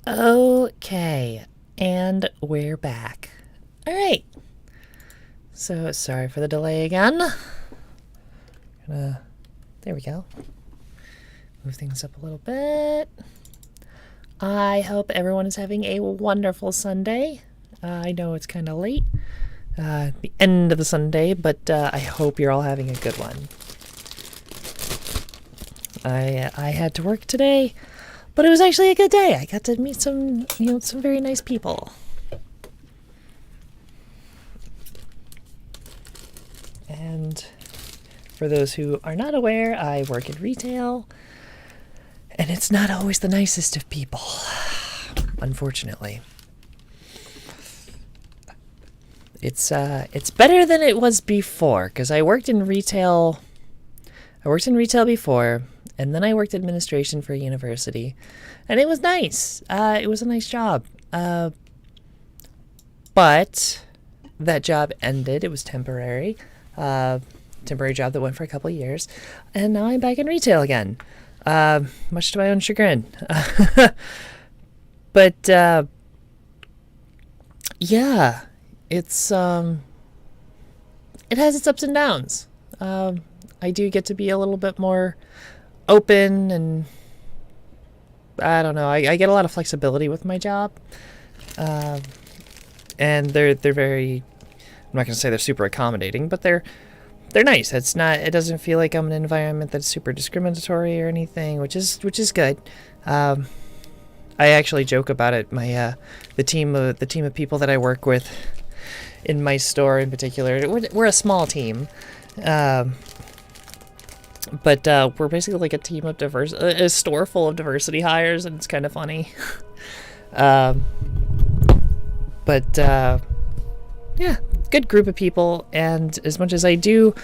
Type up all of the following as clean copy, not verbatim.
Okay, and we're back. All right. So sorry for the delay again. There we go. Move things up a little bit. I hope everyone is having a wonderful Sunday. I know it's kind of late, the end of the Sunday, but I hope you're all having a good one. I had to work today, but it was actually a good day. I got to meet some very nice people. And for those who are not aware, I work in retail, and it's not always the nicest of people, unfortunately. It's better than it was before, because I worked in retail before, and then I worked administration for a university, and it was nice. It was a nice job. But that job ended. It was temporary. Temporary job that went for a couple of years, and now I'm back in retail again, much to my own chagrin. But yeah, it's it has its ups and downs. I do get to be a little bit more open, and I don't know. I get a lot of flexibility with my job, and they're very. I'm not going to say they're super accommodating, but they're nice. It doesn't feel like I'm in an environment that's super discriminatory or anything, which is good. I actually joke about it. My the team of people that I work with in my store in particular, we're a small team, but we're basically like a team of a store full of diversity hires, and it's kind of funny. But yeah, good group of people, and as much as I do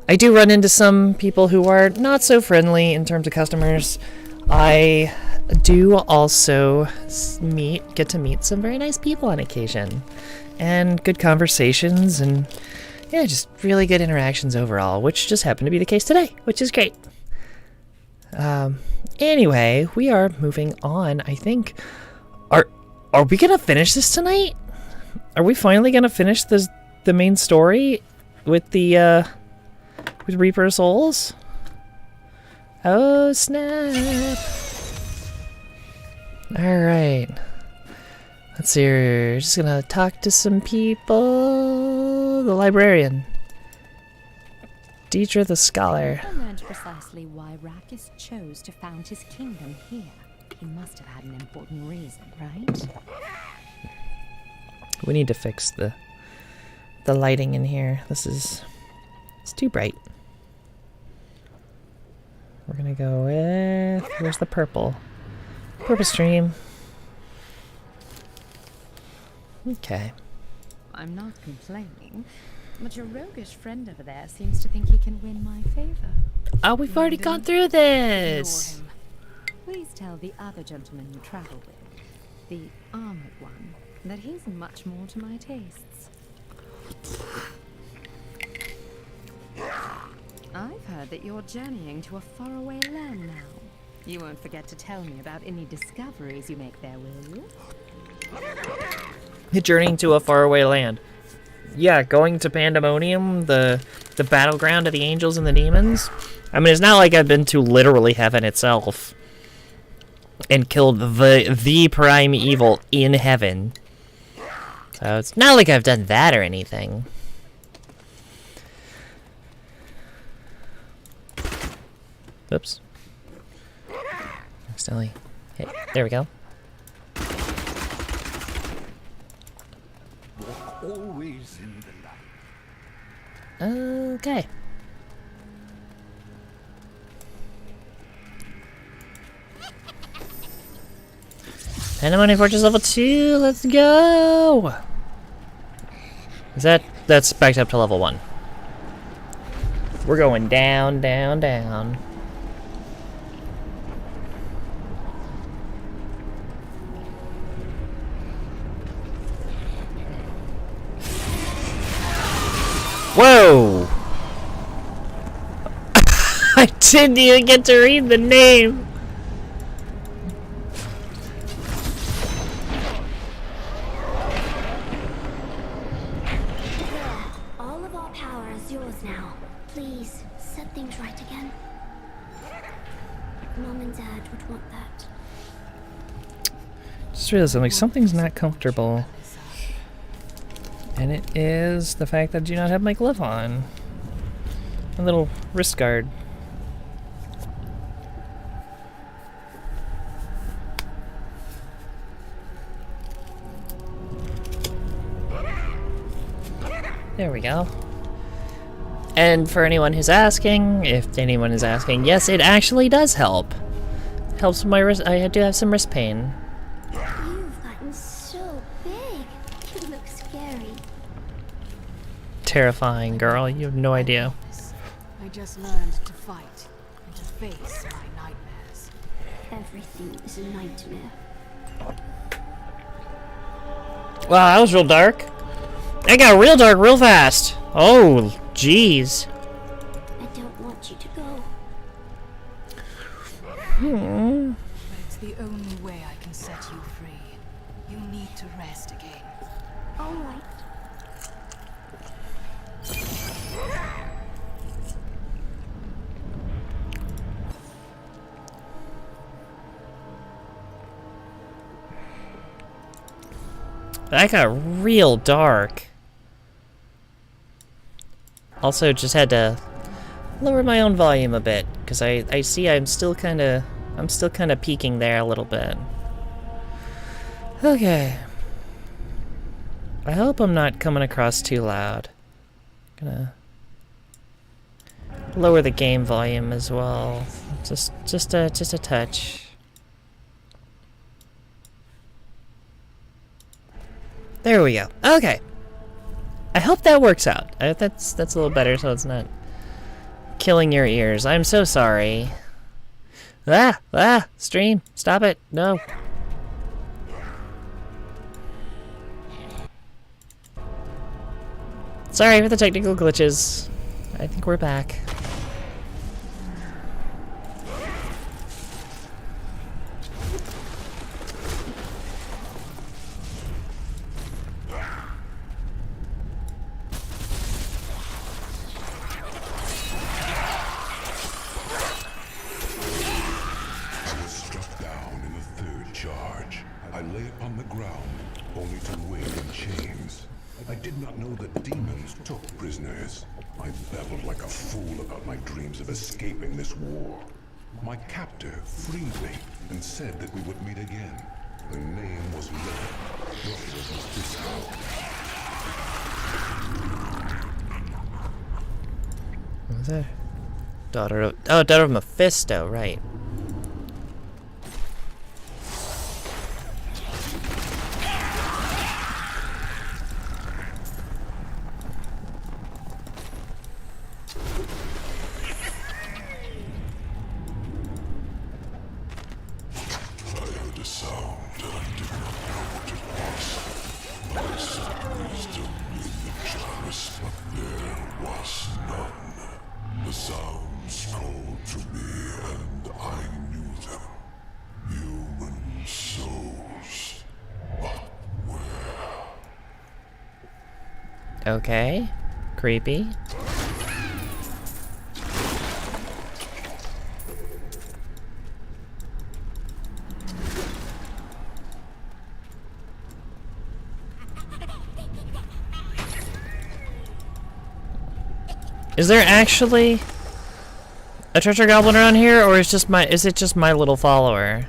run into some people who are not so friendly in terms of customers, I do also get to meet some very nice people on occasion, and good conversations, and yeah, just really good interactions overall, which just happened to be the case today, which is great. Anyway, we are moving on. I think are we gonna finish this tonight? Are we finally gonna finish the main story with the with Reaper Souls? Oh snap! All right, let's see. We're just gonna talk to some people. The librarian, Deidre the scholar. I learned precisely why Rakis chose to found his kingdom here. He must have had an important reason, right? We need to fix the lighting in here. It's too bright. We're gonna go with, where's the purple? Purple stream. Okay. I'm not complaining, but your roguish friend over there seems to think he can win my favor. Oh, we've already gone through this. Ignore him. Please tell the other gentleman you travel with, the armored one, that he's much more to my tastes. I've heard that you're journeying to a faraway land now. You won't forget to tell me about any discoveries you make there, will you? Journeying to a faraway land. Yeah, going to Pandemonium, the battleground of the angels and the demons. I mean, it's not like I've been to literally heaven itself and killed the prime evil in heaven. So it's not like I've done that or anything. Oops. Accidentally. Hey, there we go. Always in the light. Okay. Pandemonium Fortress level 2, let's go! That's backed up to level 1. We're going down, down, down. Whoa! I didn't even get to read the name. is yours now. Please, set things right again. Mom and Dad would want that. Just realized like something's not comfortable. And it is the fact that I do not have my glove on. A little wrist guard. There we go. And for anyone who's asking, if anyone is asking, yes, it actually does help. Helps with my wrist. I do have some wrist pain. You've gotten so big. You look scary. Terrifying, girl. You have no idea. I just learned to fight and to face my nightmares. Everything is a nightmare. Wow, that was real dark. It got real dark real fast. Oh, jeez. I don't want you to go. But it's the only way I can set you free. You need to rest again. All right. That got real dark. Also, just had to lower my own volume a bit because I see I'm still kind of peaking there a little bit. Okay. I hope I'm not coming across too loud. Gonna lower the game volume as well. Just a touch. There we go. Okay. I hope that works out. That's a little better, so it's not killing your ears. I'm so sorry. Stream, stop it. No. Sorry for the technical glitches. I think we're back. I lay upon the ground, only to wake in chains. I did not know that demons took prisoners. I babbled like a fool about my dreams of escaping this war. My captor freed me and said that we would meet again. Her name was Lily, daughter of Mephisto. What was that? Daughter of Mephisto, right. Okay. Creepy. Is there actually a treasure goblin around here, or is it just my little follower?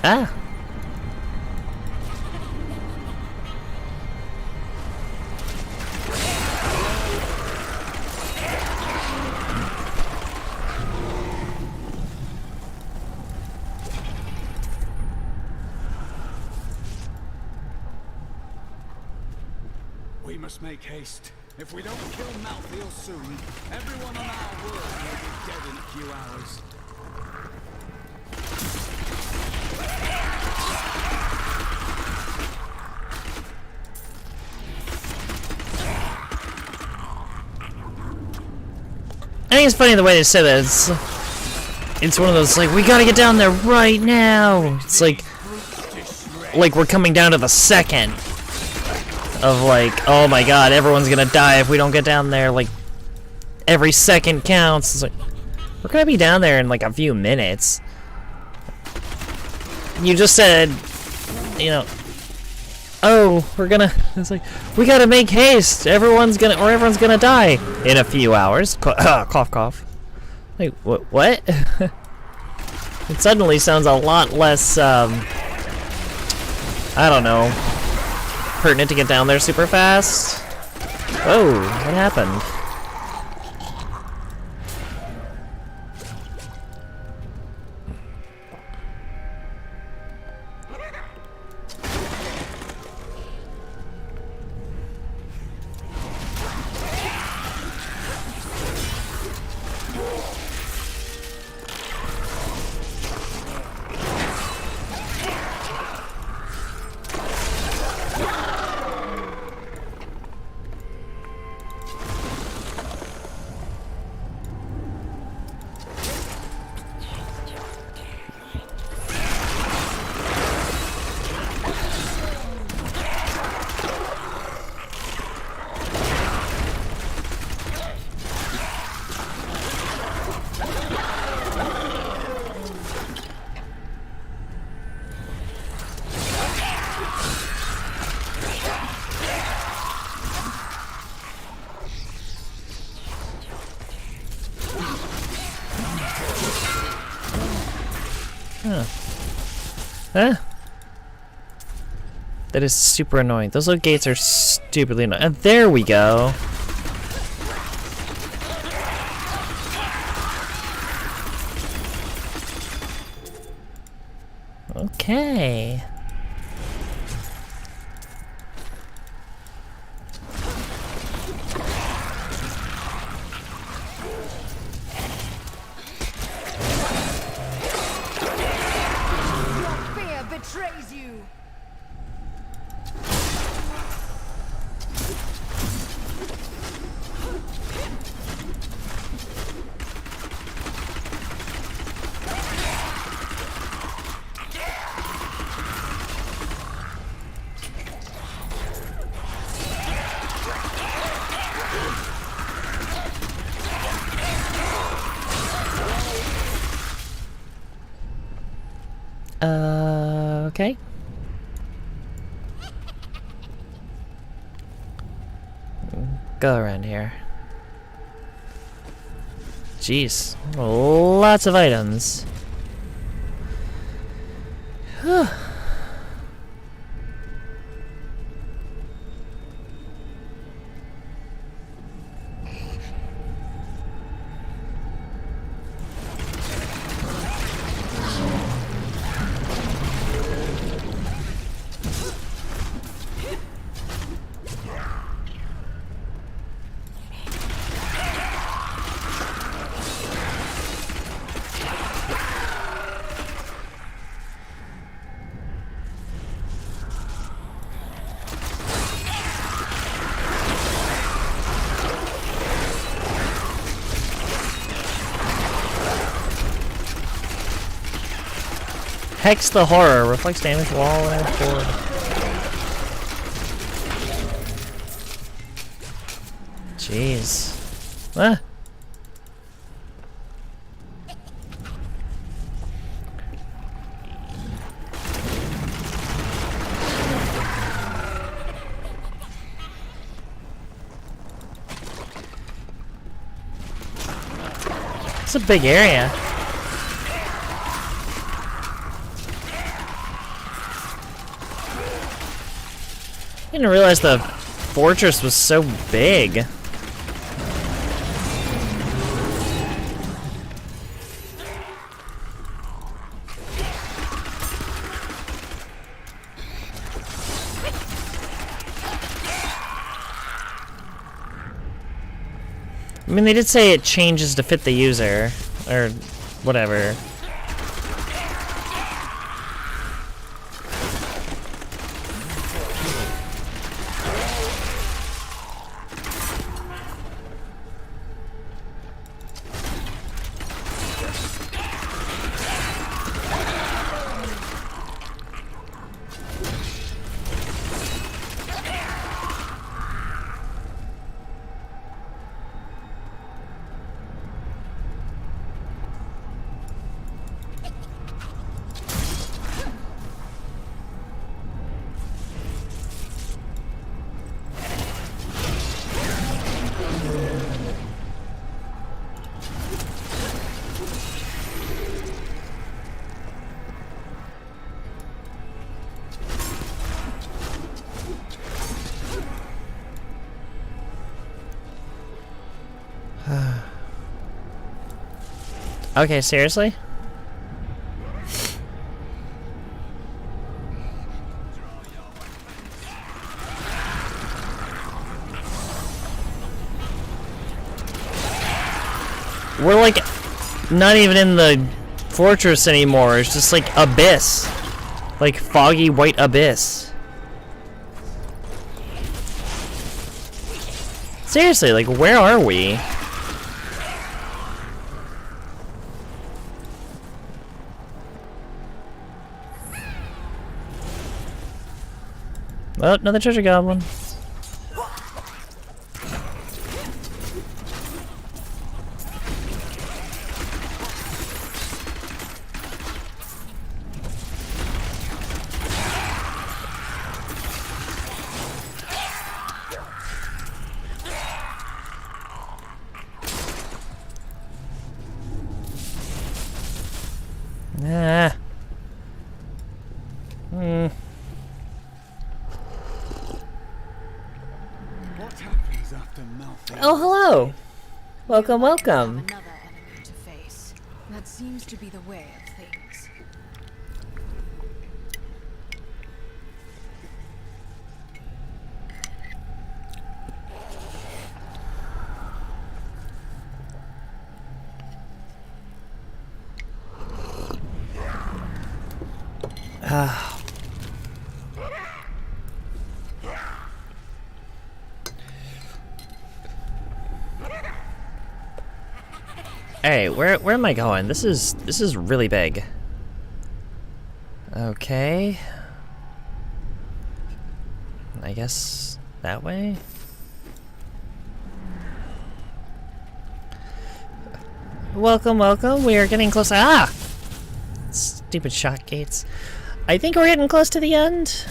Ah. We must make haste. If we don't kill Malthael soon, everyone on our world will be dead in a few hours. I think it's funny the way they say that. It's one of those, like, we gotta get down there right now. It's like we're coming down to the second of, like, oh my god, everyone's gonna die if we don't get down there. Like, every second counts. It's like, we're gonna be down there in, like, a few minutes. You just said, you know, oh, it's like, we gotta make haste. Everyone's gonna die in a few hours. Cough, cough. Like, what? It suddenly sounds a lot less, I don't know, pertinent to get down there super fast. Whoa, what happened? Huh? That is super annoying. Those little gates are stupidly annoying. And there we go. Okay. Betrays you. Okay. Go around here. Jeez, lots of items. Hex the Horror. Reflects damage while in forward. Jeez. Ah. It's a big area. I didn't realize the fortress was so big. I mean, they did say it changes to fit the user, or whatever. Okay, seriously? We're like not even in the fortress anymore. It's just like abyss. Like foggy white abyss. Seriously, like where are we? Oh, another treasure goblin. Ah. What happens after Malphite? Oh, hello. Welcome, welcome. Another enemy to face. That seems to be the way of things. Hey, where am I going? This is really big. Okay. I guess that way? Welcome, welcome. We are getting close. Ah! Stupid shot gates. I think we're getting close to the end.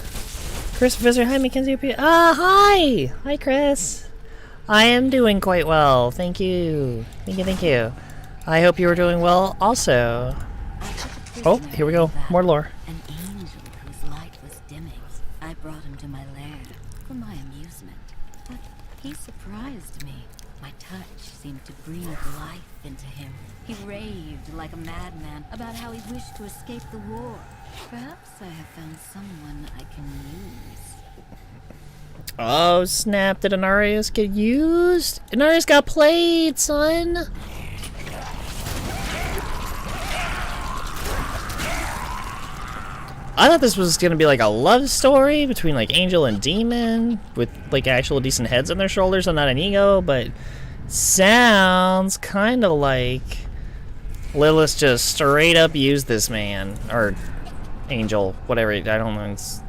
Chris Visitor, hi Mackenzie. Hi! Hi, Chris. I am doing quite well. Thank you. Thank you, thank you. I hope you are doing well also. Oh, here we go. More lore. An angel whose light was dimming. I brought him to my lair for my amusement. But he surprised me. My touch seemed to breathe life into him. He raved like a madman about how he wished to escape the war. Perhaps I have found someone I can use. Oh, snap. Did Inarius get used? Inarius got played, son. I thought this was gonna be like a love story between like angel and demon with like actual decent heads on their shoulders and not an ego, but sounds kind of like Lilith just straight up used this man or angel, whatever. I don't know. It's...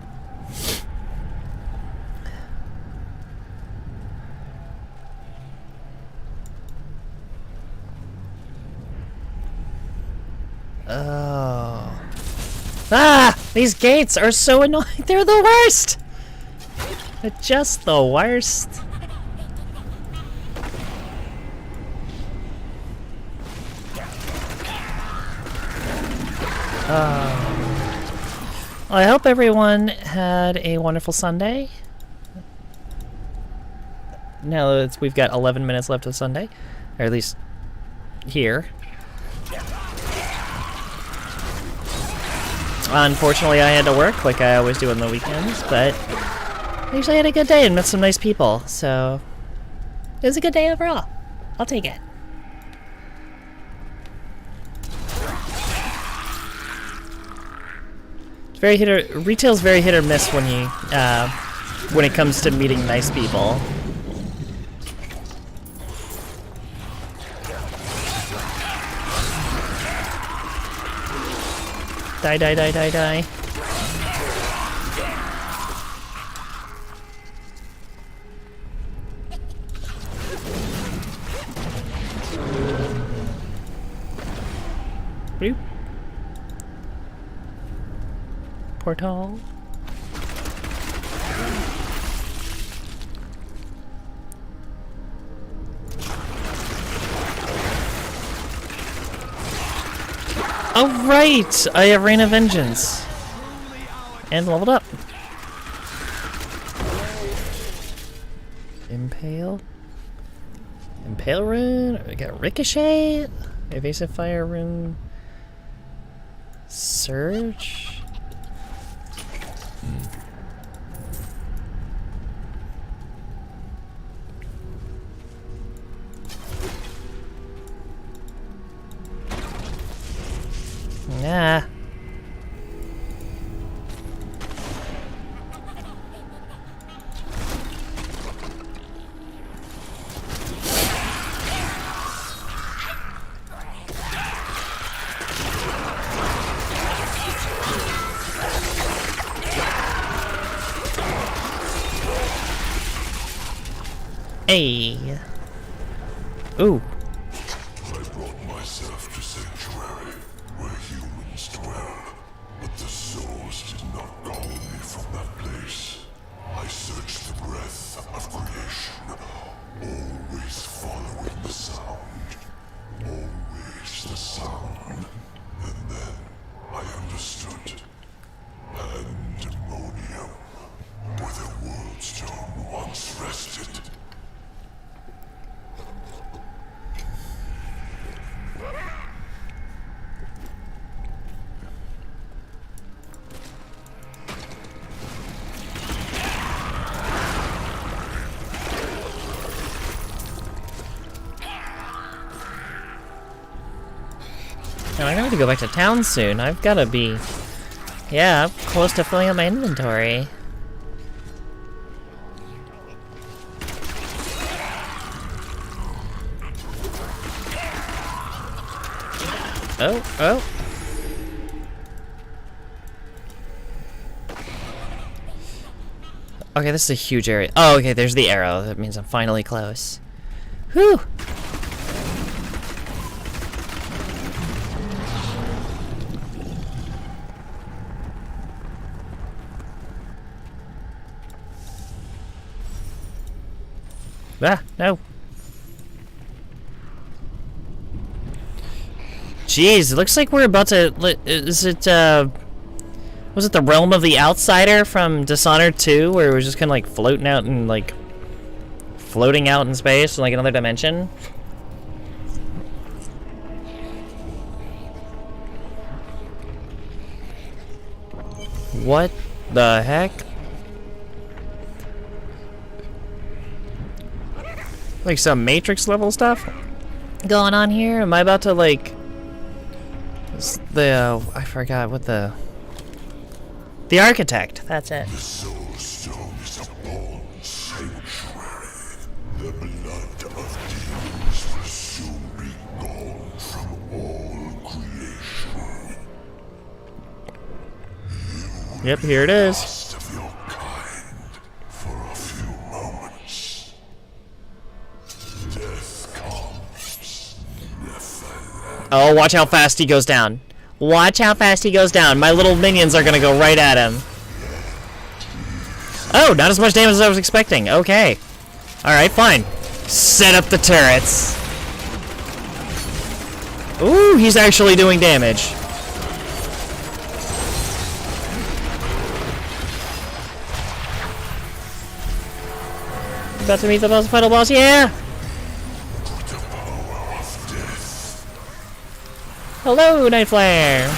Oh. Ah! These gates are so annoying. They're the worst! They're just the worst. I hope everyone had a wonderful Sunday. Now that we've got 11 minutes left of Sunday, or at least here. Unfortunately, I had to work like I always do on the weekends, but I actually had a good day and met some nice people, so it was a good day overall. I'll take it. It's very retail's very hit or miss when you when it comes to meeting nice people. Die, die, die, die, die. Bloop. Portal. Oh right! I have Rain of Vengeance. And leveled up. Impale. Impale rune. We got Ricochet. Evasive fire rune. Surge. Nah. Hey. Ooh. I brought myself to Sanctuary, where humans dwell, but the souls did not call me from that place. I searched the breath of creation, always following the sound. Always the sound. And then I understood. Pandemonium, where the world stone once rested. Now I have to go back to town soon. I've gotta be... Yeah, I'm close to filling up my inventory. Oh, oh. Okay, this is a huge area. Oh, okay, there's the arrow. That means I'm finally close. Whew! Ah, no. Jeez, it looks like we're about to... Is it, was it the Realm of the Outsider from Dishonored 2, where it was just kind of, like, floating out and, like... floating out in space in, like, another dimension? What the heck? Like some Matrix level stuff going on here? Am I about to like I forgot what the Architect, that's it. The soul stone is upon Sanctuary. The blood of demons will soon be gone from all creation. Yep, here it is. Last of your kind for a few moments. Death comes, never. Oh, watch how fast he goes down. Watch how fast he goes down. My little minions are gonna go right at him. Oh, not as much damage as I was expecting. Okay. Alright, fine. Set up the turrets. Ooh, he's actually doing damage. About to meet the boss, final boss, yeah! Hello, Night Flare!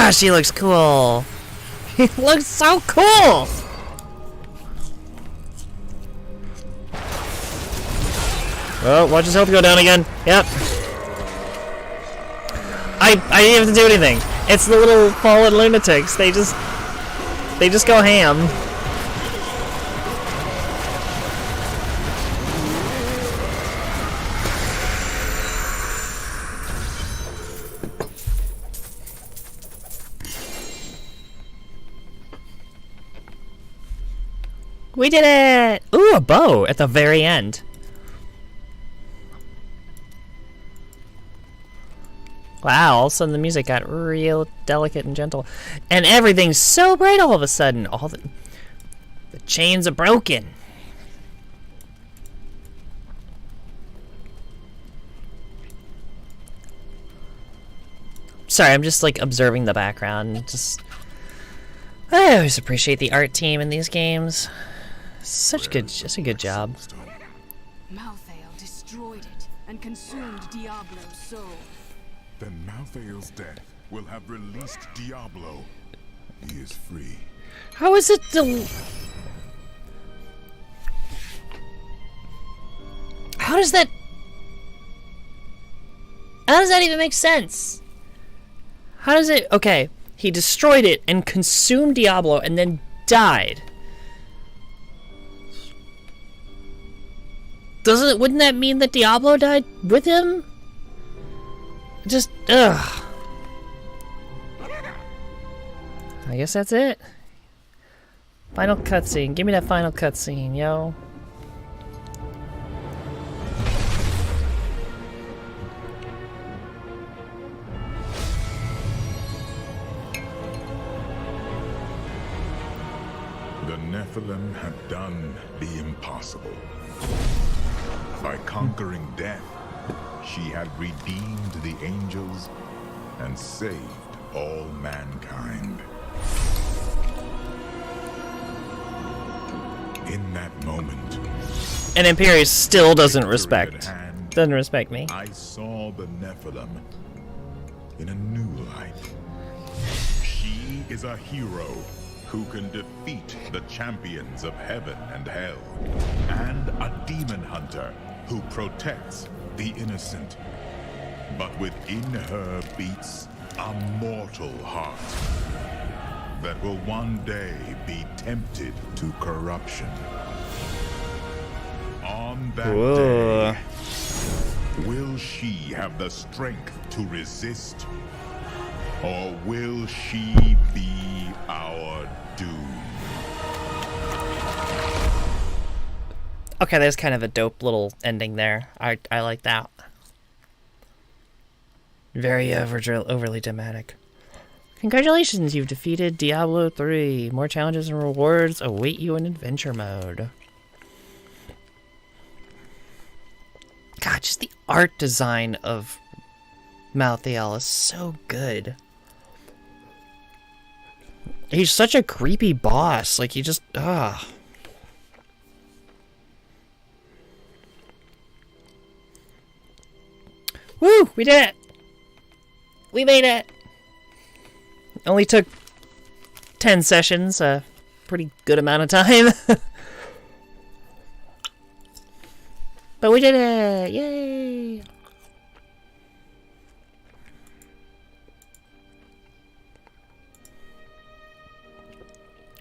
Gosh, he looks cool. He looks so cool. Oh, watch his health go down again. Yep. I didn't have to do anything. It's the little fallen lunatics. They just go ham. We did it! Ooh, a bow at the very end. Wow, all of a sudden the music got real delicate and gentle. And everything's so bright all of a sudden. All the chains are broken. Sorry, I'm just like observing the background. I always appreciate the art team in these games. Just a good job. Malthael destroyed it and consumed Diablo's soul. Then Malthael's death will have released Diablo. He is free. How is it How does that even make sense? How does it... Okay, he destroyed it and consumed Diablo and then died. Wouldn't that mean that Diablo died with him? Just, ugh. I guess that's it. Final cutscene. Give me that final cutscene, yo. The Nephilim had done the impossible. By conquering death, she had redeemed the angels and saved all mankind. In that moment, And Imperius still doesn't victory at respect. hand, Doesn't respect me. I saw the Nephilim in a new light. She is a hero who can defeat the champions of heaven and hell, and a demon hunter who protects the innocent. But within her beats a mortal heart that will one day be tempted to corruption. On that Whoa. day, will she have the strength to resist? Or will she be our doom? Okay, there's kind of a dope little ending there. I like that. Very overly dramatic. Congratulations, you've defeated Diablo 3. More challenges and rewards await you in adventure mode. God, just the art design of Malthael is so good. He's such a creepy boss. Like, he just... Woo! We did it! We made it! Only took 10 sessions, a pretty good amount of time. But we did it! Yay!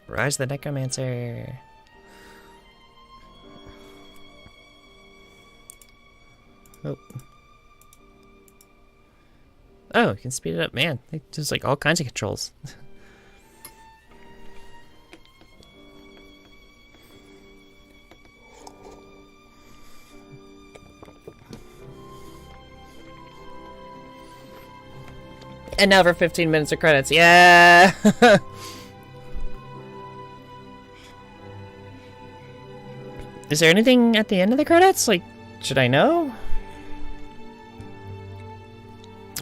Rise the Necromancer. Oh. Oh, you can speed it up, man. There's like all kinds of controls. And now for 15 minutes of credits. Yeah! Is there anything at the end of the credits? Like, should I know?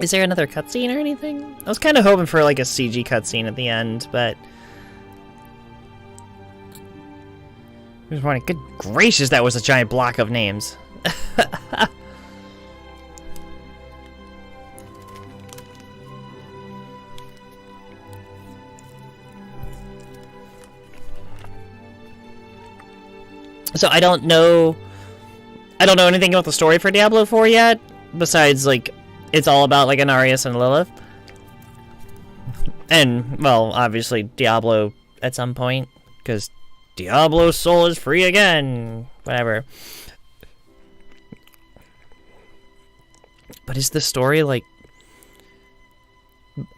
Is there another cutscene or anything? I was kind of hoping for like a CG cutscene at the end, but... I just wanted, good gracious, that was a giant block of names. So I don't know anything about the story for Diablo 4 yet, besides, like, it's all about, like, Anarius and Lilith. And, well, obviously Diablo at some point, because Diablo's soul is free again, whatever. But is the story, like,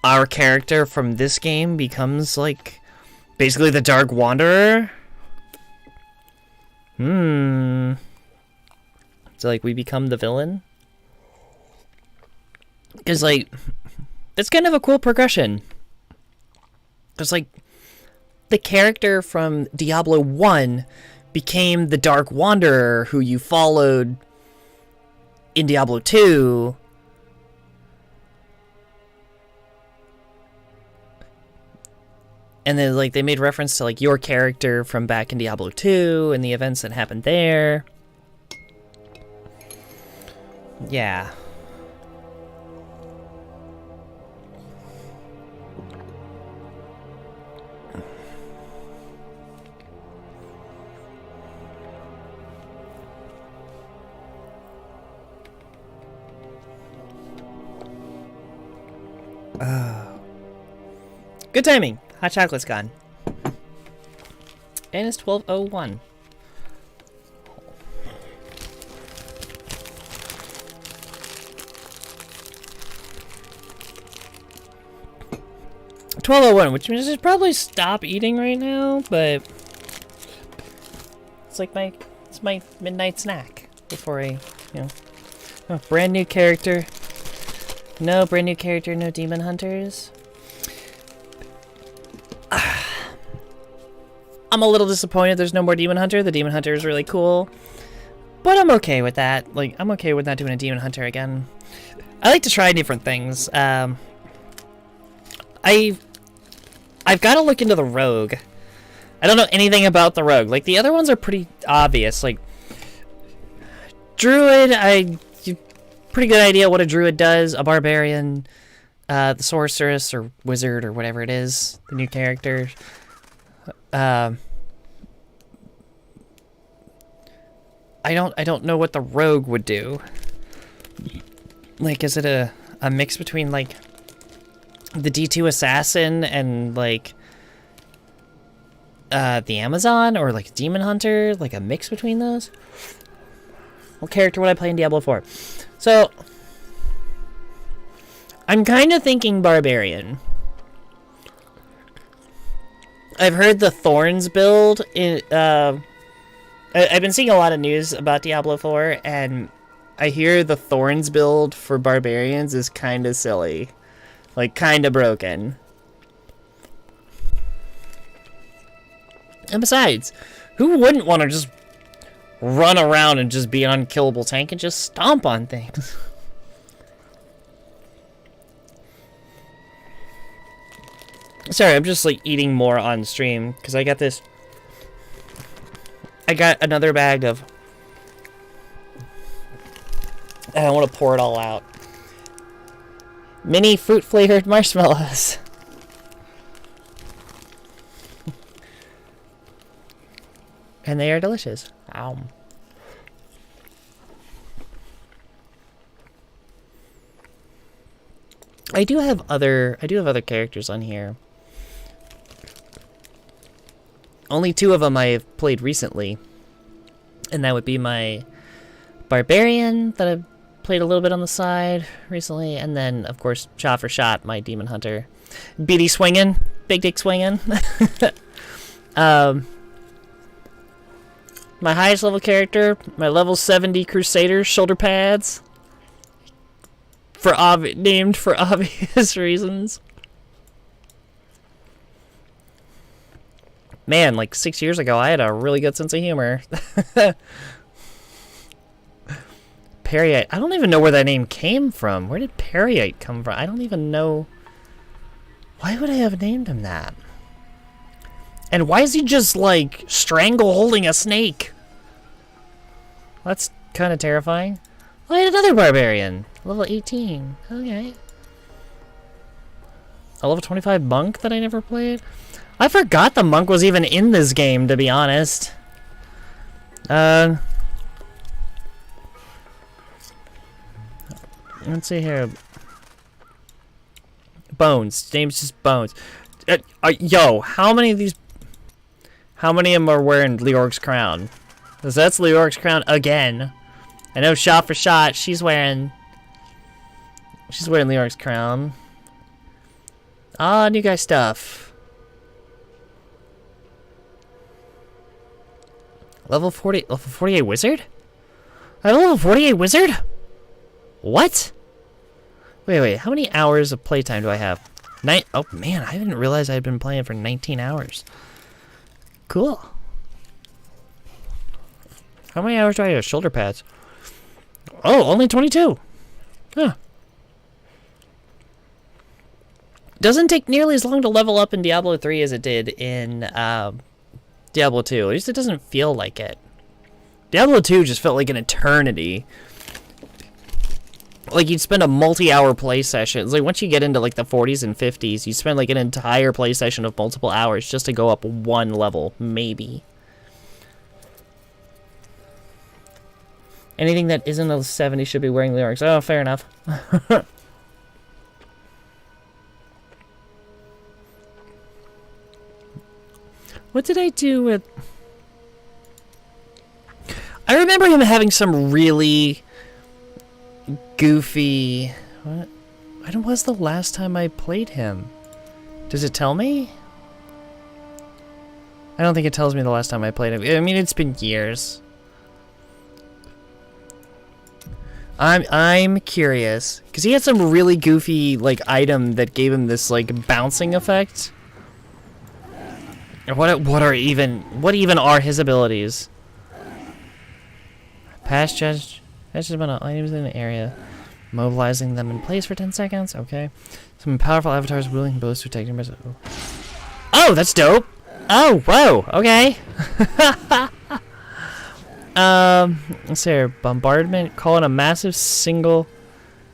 our character from this game becomes, like, basically the Dark Wanderer? So, like, we become the villain? Because, like, it's kind of a cool progression. Because, like, the character from Diablo 1 became the Dark Wanderer who you followed in Diablo 2. And then, like, they made reference to, like, your character from back in Diablo 2 and the events that happened there. Yeah. Good timing. Hot chocolate's gone. And it's 12:01. 12:01, which means I should probably stop eating right now, but it's like it's my midnight snack before I, oh, brand new character. No brand new character, no demon hunters. I'm a little disappointed there's no more demon hunter. The demon hunter is really cool, but I'm okay with that. Like, I'm okay with not doing a demon hunter again. I like to try different things. I've got to look into the rogue. I don't know anything about the rogue. Like, the other ones are pretty obvious. Like, druid, pretty good idea what a druid does. A barbarian, the sorceress or wizard or whatever it is, the new character. I don't know what the rogue would do. Like, is it a mix between, like, the D2 assassin and, like, the Amazon, or like demon hunter, like a mix between those? What character would I play in Diablo 4? So I'm kind of thinking barbarian. I've heard the Thorns build in I've been seeing a lot of news about Diablo 4, and I hear the Thorns build for barbarians is kind of silly. Like, kind of broken. And besides, who wouldn't want to just run around and just be an unkillable tank and just stomp on things? Sorry, I'm just, like, eating more on stream, because I got this... I got another bag of... I want to pour it all out. Mini fruit-flavored marshmallows. And they are delicious. Ow. I do have other characters on here. Only 2 of them I have played recently. And that would be my barbarian that I've played a little bit on the side recently, and then of course shot for shot my demon hunter, BD swinging, big dick swinging. My highest level character, my level 70 Crusader shoulder pads, named for obvious reasons. Man, like 6 years ago, I had a really good sense of humor. Periite. I don't even know where that name came from. Where did Periite come from? I don't even know. Why would I have named him that? And why is he just, like, strangle holding a snake? That's kind of terrifying. Oh, I had another barbarian. Level 18. Okay. A level 25 monk that I never played? I forgot the monk was even in this game, to be honest. Let's see here. Bones. Name's just Bones. Yo, how many of them are wearing Leorg's crown? Because that's Leorg's crown again. I know shot for shot, she's wearing Leorg's crown. Ah, new guy stuff. Level 48 wizard? I have a level 48 wizard? What? Wait, how many hours of playtime do I have? Oh man, I didn't realize I had been playing for 19 hours. Cool. How many hours do I have? Shoulder pads. Oh, only 22. Huh. Doesn't take nearly as long to level up in Diablo 3 as it did in Diablo 2. At least it doesn't feel like it. Diablo 2 just felt like an eternity. Like, you'd spend a multi-hour play session. It's like, once you get into, like, the 40s and 50s, you spend, like, an entire play session of multiple hours just to go up one level, maybe. Anything that isn't a 70 should be wearing lyrics. Oh, fair enough. What did I do with... I remember him having some really... goofy... What? When was the last time I played him? Does it tell me? I don't think it tells me the last time I played him. I mean, it's been years. I'm curious because he had some really goofy like item that gave him this like bouncing effect. What even are his abilities? Past judgment on items in the area, mobilizing them in place for 10 seconds. Okay, some powerful avatars wielding bows to attack members. Oh, that's dope. Oh, whoa. Okay. Let's see here. Bombardment. Call in a massive single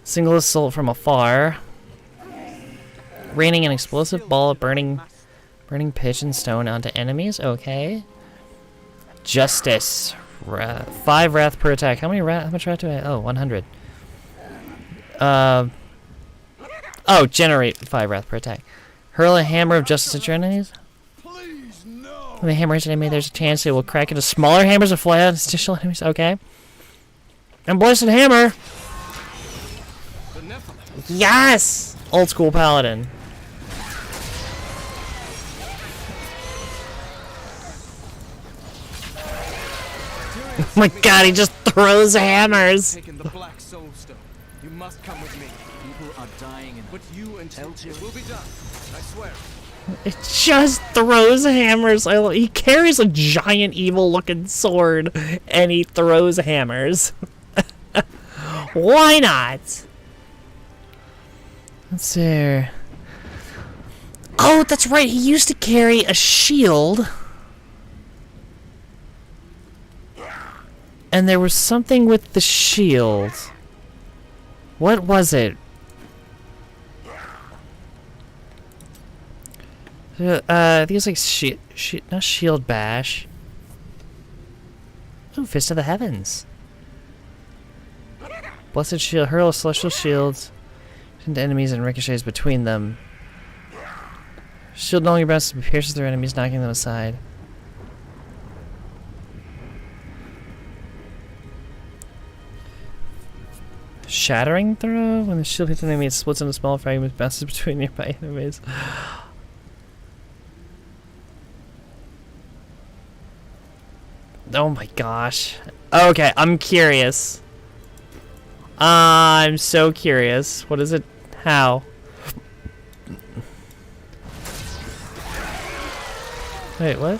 assault from afar. Raining an explosive ball of burning pitch and stone onto enemies. Okay. Justice. 5 wrath per attack. How much wrath do I have? Oh, 100. Oh, generate 5 wrath per attack. Hurl a hammer of justice at your enemies. When the hammer hits an enemy, there's a chance it will crack into smaller hammers and fly out additional enemies. Okay. And blessed hammer. Yes! Old school paladin. Oh my god, he just throws hammers. Taking the black soul stone. You must come with me. People are dying in it. But you and it will be done. I swear. It just throws hammers. He carries a giant evil-looking sword, and he throws hammers. Why not? Let's see. Oh, that's right. He used to carry a shield. And there was something with the shield. What was it? I think it's like not shield bash. Ooh, Fist of the Heavens. Blessed shield, hurl celestial shields into enemies and ricochets between them. Shield no longer bounces but pierces their enemies, knocking them aside. Shattering throw? When the shield hits an enemy, it splits into small fragments, bounces between nearby enemies. Oh my gosh. Okay, I'm curious. I'm so curious. What is it? How? Wait, what?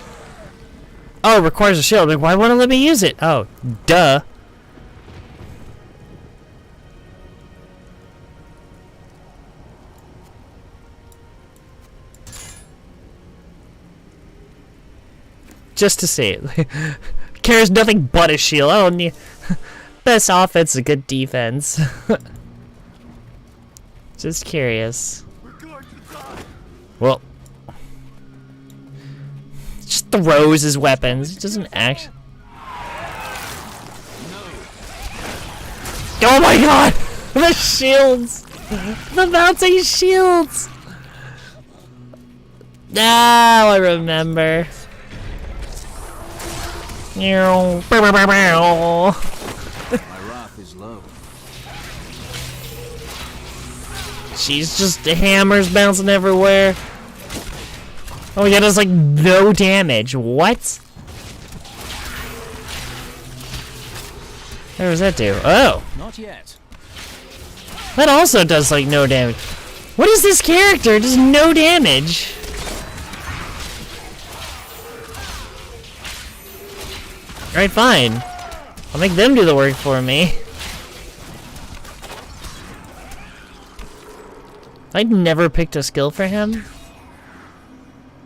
Oh, it requires a shield. Like, why won't it let me use it? Oh, duh. Just to see it. Cares nothing but a shield. I don't need... Best offense, a good defense. Just curious. Well. Just throws his weapons. He doesn't act... Oh my god! The shields! The bouncing shields! Now I remember. My wrath is low. She's just hammers bouncing everywhere. Oh yeah, does like no damage. What? What does that do? Oh, Not yet. that also does like no damage. What is this character? It does no damage. Alright, fine. I'll make them do the work for me. I never picked a skill for him.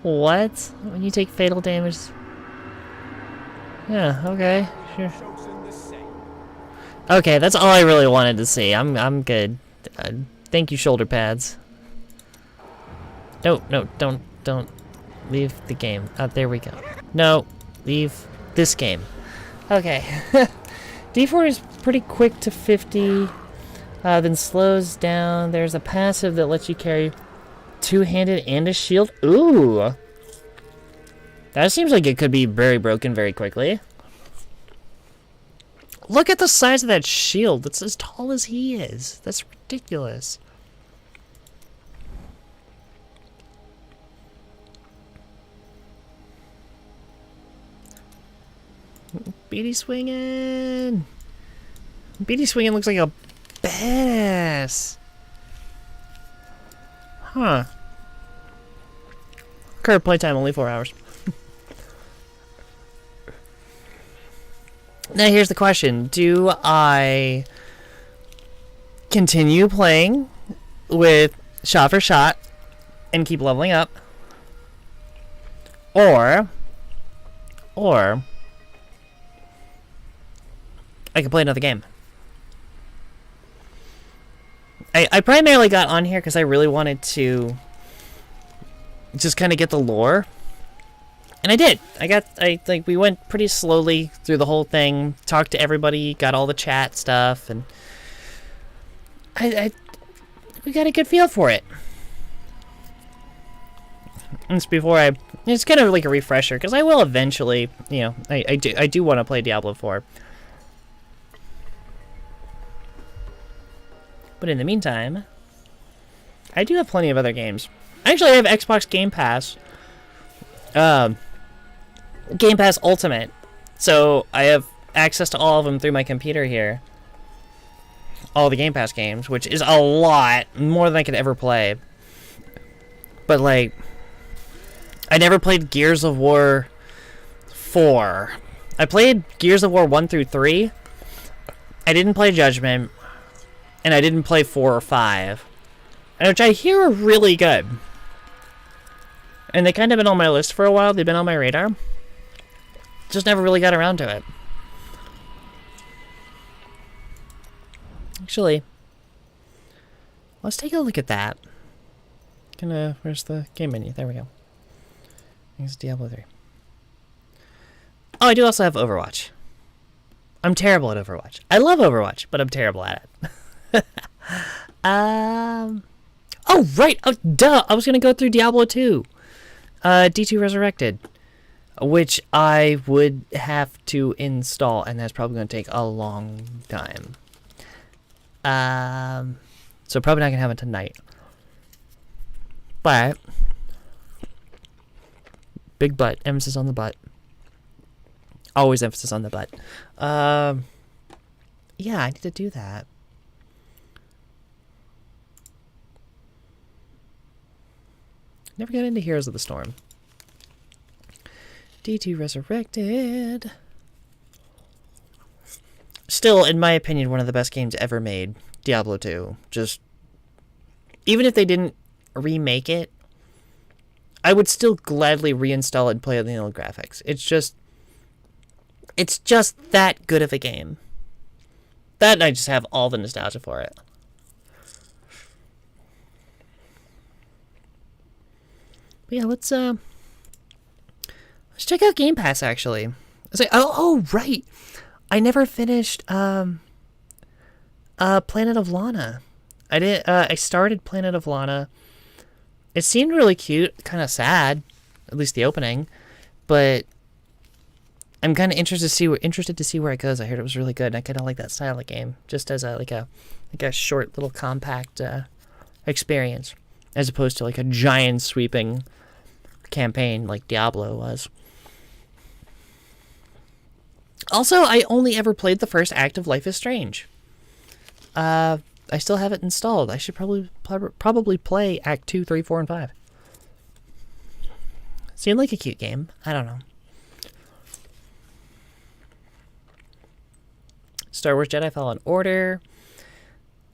What? When you take fatal damage? Yeah, okay, sure. Okay, that's all I really wanted to see. I'm good. Thank you, shoulder pads. No, don't leave the game. There we go. No, leave this game. Okay. D4 is pretty quick to 50, then slows down. There's a passive that lets you carry two-handed and a shield. Ooh! That seems like it could be very broken very quickly. Look at the size of that shield. It's as tall as he is. That's ridiculous. Beady swinging. Beady swinging looks like a badass. Huh. Current playtime only 4 hours. Now here's the question. Do I continue playing with shot for shot and keep leveling up? Or I can play another game. I primarily got on here because I really wanted to just kind of get the lore. And I did. We went pretty slowly through the whole thing, talked to everybody, got all the chat stuff, and we got a good feel for it. And it's kind of like a refresher, because I will eventually, you know, I do want to play Diablo 4. But in the meantime, I do have plenty of other games. Actually, I have Xbox Game Pass. Game Pass Ultimate. So I have access to all of them through my computer here. All the Game Pass games, which is a lot. More than I could ever play. But, like, I never played Gears of War 4. I played Gears of War 1 through 3. I didn't play Judgment. And I didn't play 4 or 5. Which I hear are really good. And they kind of been on my list for a while. They've been on my radar. Just never really got around to it. Actually, let's take a look at that. Where's the game menu? There we go. It's Diablo 3. Oh, I do also have Overwatch. I'm terrible at Overwatch. I love Overwatch, but I'm terrible at it. Oh, right! Oh, duh! I was gonna go through Diablo 2. D2 Resurrected. Which I would have to install, and that's probably gonna take a long time. So probably not gonna have it tonight. But big butt. Emphasis on the butt. Always emphasis on the butt. Yeah, I need to do that. Never got into Heroes of the Storm. D2 Resurrected. Still, in my opinion, one of the best games ever made. Diablo 2. Just, even if they didn't remake it, I would still gladly reinstall it and play it in the old graphics. It's just that good of a game. That, and I just have all the nostalgia for it. But yeah, let's check out Game Pass, actually. It's like, oh, right. I never finished, Planet of Lana. I started Planet of Lana. It seemed really cute, kind of sad, at least the opening, but I'm kind of interested to see where it goes. I heard it was really good, and I kind of like that style of game, just as a short little compact experience, as opposed to like a giant sweeping campaign like Diablo was. Also, I only ever played the first act of Life is Strange. I still have it installed. I should probably play Act 2, 3, 4, and 5. Seemed like a cute game. I don't know. Star Wars Jedi Fallen Order.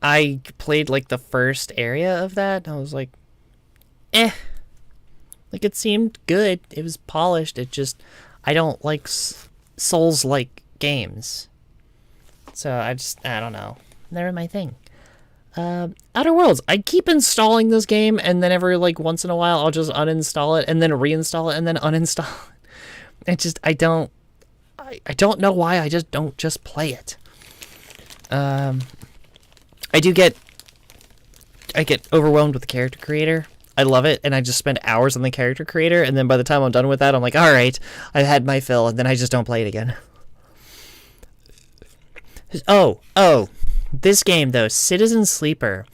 I played like the first area of that. And I was like, eh. Like it seemed good. It was polished. I don't like Souls-like games. So I don't know. They're my thing. Outer Worlds. I keep installing this game, and then every like once in a while I'll just uninstall it and then reinstall it and then uninstall it. I don't know why. I just don't just play it. I get overwhelmed with the character creator. I love it, and I just spend hours on the character creator, and then by the time I'm done with that, I'm like, all right, I've had my fill, and then I just don't play it again. Oh, this game though, Citizen Sleeper.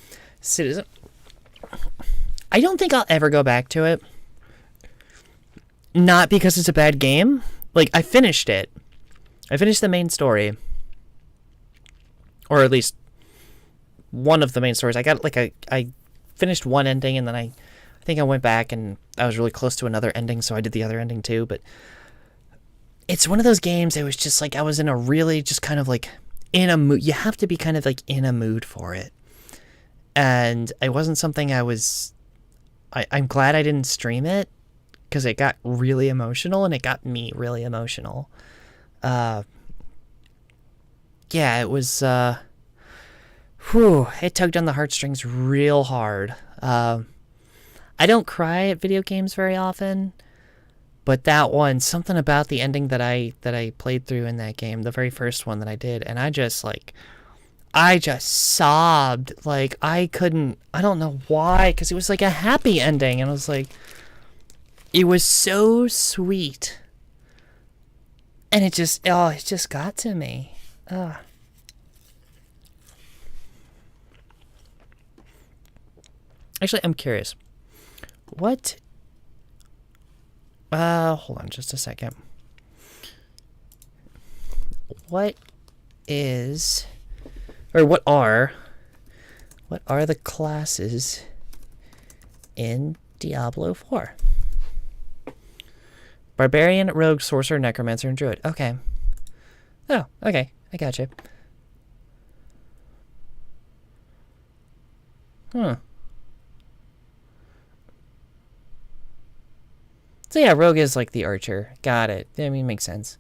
I don't think I'll ever go back to it. Not because it's a bad game. Like, I finished it. I finished the main story. Or at least one of the main stories. I finished one ending, and then I think I went back and I was really close to another ending, so I did the other ending too. But it's one of those games, it was just like I was in a really just kind of like in a mood. You have to be kind of like in a mood for it. And it wasn't something I'm glad I didn't stream it, because it got really emotional, and it got me really emotional. Yeah, it was, it tugged on the heartstrings real hard. I don't cry at video games very often, but that one, something about the ending that I played through in that game, the very first one that I did, and I just sobbed. Like, I don't know why, because it was like a happy ending, and I was like, it was so sweet. And it just got to me. Actually, I'm curious. What? Hold on just a second. What are the classes in Diablo 4? Barbarian, Rogue, Sorcerer, Necromancer, and Druid. Okay. Oh, okay. I gotcha. So yeah, Rogue is like the archer. Got it. I mean, makes sense.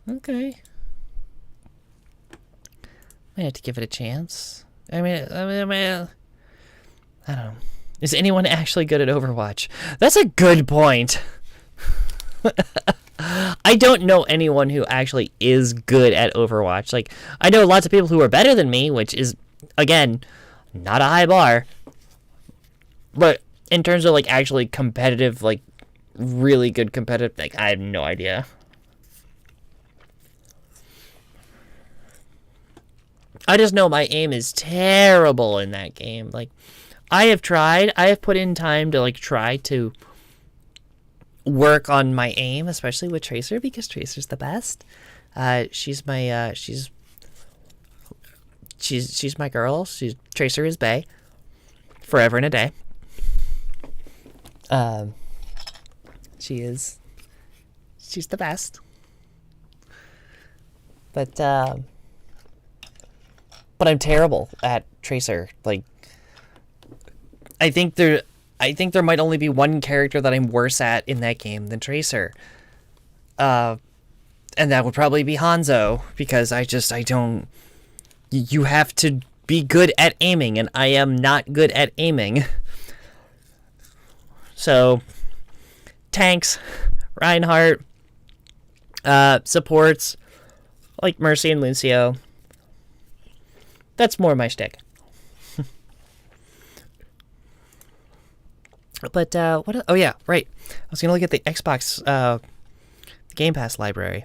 Okay. I have to give it a chance. I don't know. Is anyone actually good at Overwatch? That's a good point. I don't know anyone who actually is good at Overwatch. Like, I know lots of people who are better than me, which is, again, not a high bar. But in terms of, like, actually competitive, like, really good competitive, like, I have no idea. I just know my aim is terrible in that game. Like, I have put in time to, like, try to work on my aim, especially with Tracer, because Tracer's the best. She's my girl. Tracer is bae. Forever and a day. She's the best. But I'm terrible at Tracer. Like, I think there might only be one character that I'm worse at in that game than Tracer. And that would probably be Hanzo, because I don't... You have to be good at aiming, and I am not good at aiming. So, tanks, Reinhardt, supports, Like Mercy and Lucio. That's more my shtick. But, what... Oh, yeah, right. I was going to look at the Xbox Game Pass library.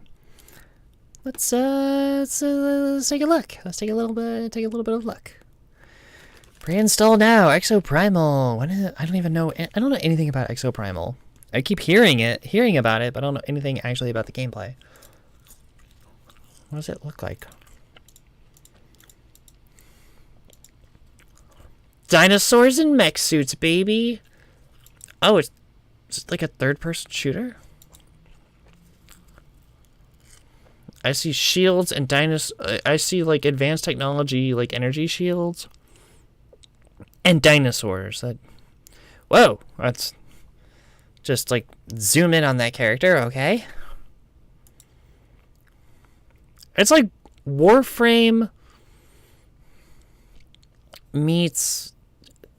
Let's take a look. Let's take a little bit of look. Pre-install now. Exoprimal. I don't even know... I don't know anything about Exoprimal. I keep hearing about it, but I don't know anything actually about the gameplay. What does it look like? Dinosaurs and mech suits, baby. Oh, it's like a third-person shooter? I see shields and I see, like, advanced technology, like, energy shields. And dinosaurs. Whoa! That's... Just, like, zoom in on that character, okay? It's like Warframe meets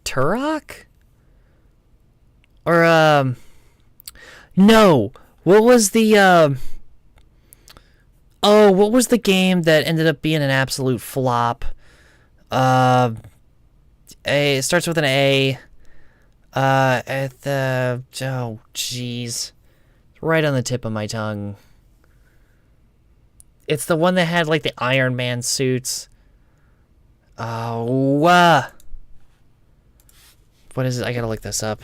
Turok? Or, no. What was the, oh, what was the game that ended up being an absolute flop? It starts with an A. Oh, jeez. Right on the tip of my tongue. It's the one that had, like, the Iron Man suits. Oh, what is it? I gotta look this up.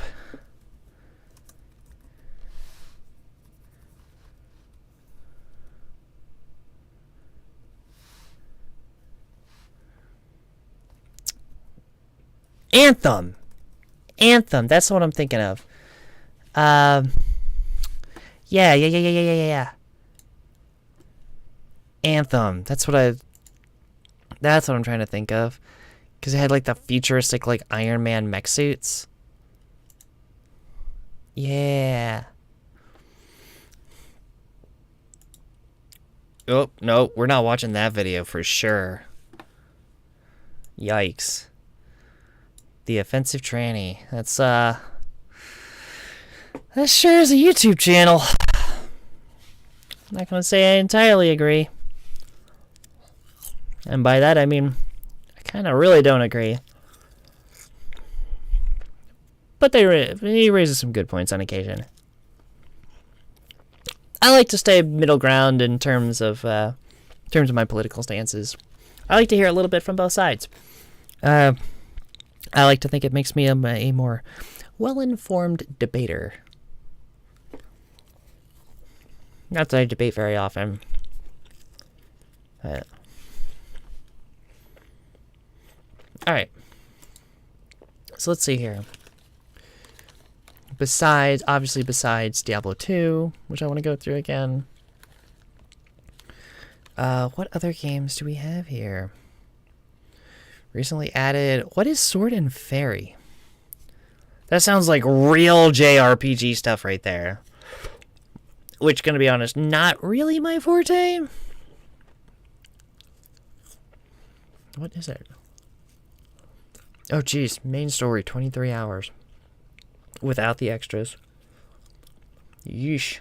Anthem. That's what I'm thinking of. Yeah. Anthem. That's what I'm trying to think of. Because it had, like, the futuristic, like, Iron Man mech suits. Yeah. Oh, no. We're not watching that video for sure. Yikes. The Offensive Tranny. That sure is a YouTube channel. I'm not going to say I entirely agree. And by that, I mean, I kind of really don't agree. But he raises some good points on occasion. I like to stay middle ground in terms of my political stances. I like to hear a little bit from both sides. I like to think it makes me a more well-informed debater. Not that I debate very often. Alright. So let's see here. Besides Diablo 2, which I want to go through again. What other games do we have here? Recently added... What is Sword and Fairy? That sounds like real JRPG stuff right there. Which, gonna be honest, not really my forte. What is it? Oh, geez. Main story, 23 hours. Without the extras. Yeesh.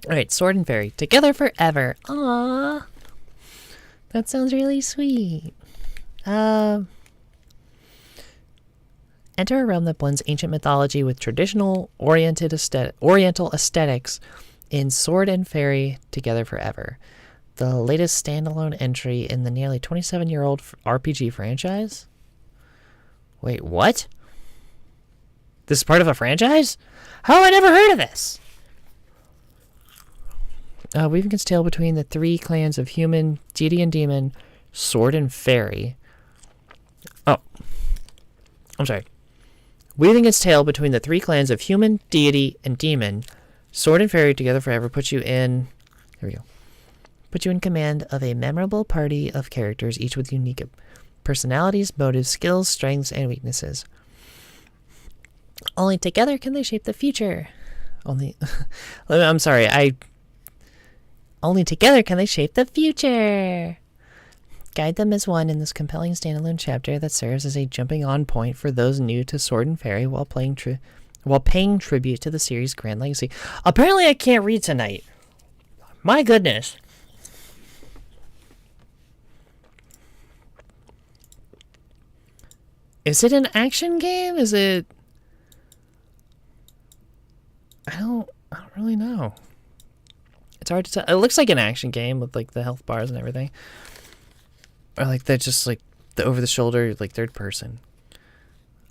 Alright, Sword and Fairy. Together forever. Aww. That sounds really sweet. Enter a realm that blends ancient mythology with traditional oriental aesthetics in Sword and Fairy Together Forever. The latest standalone entry in the nearly 27-year-old RPG franchise? Wait, what? This is part of a franchise? How have I never heard of this? Weaving its tale between the three clans of human, deity, and demon, Sword and Fairy. Oh. I'm sorry. Weaving its tale between the three clans of human, deity, and demon, Sword and Fairy Together Forever puts you in... Here we go. Put you in command of a memorable party of characters, each with unique personalities, motives, skills, strengths, and weaknesses. Only together can they shape the future. Only together can they shape the future. Guide them as one in this compelling standalone chapter that serves as a jumping-on point for those new to Sword and Fairy while playing while paying tribute to the series' grand legacy. Apparently, I can't read tonight. My goodness. Is it an action game? Is it... I don't really know. It's hard to tell. It looks like an action game with like the health bars and everything. Or like that, just like the over the shoulder, like third person.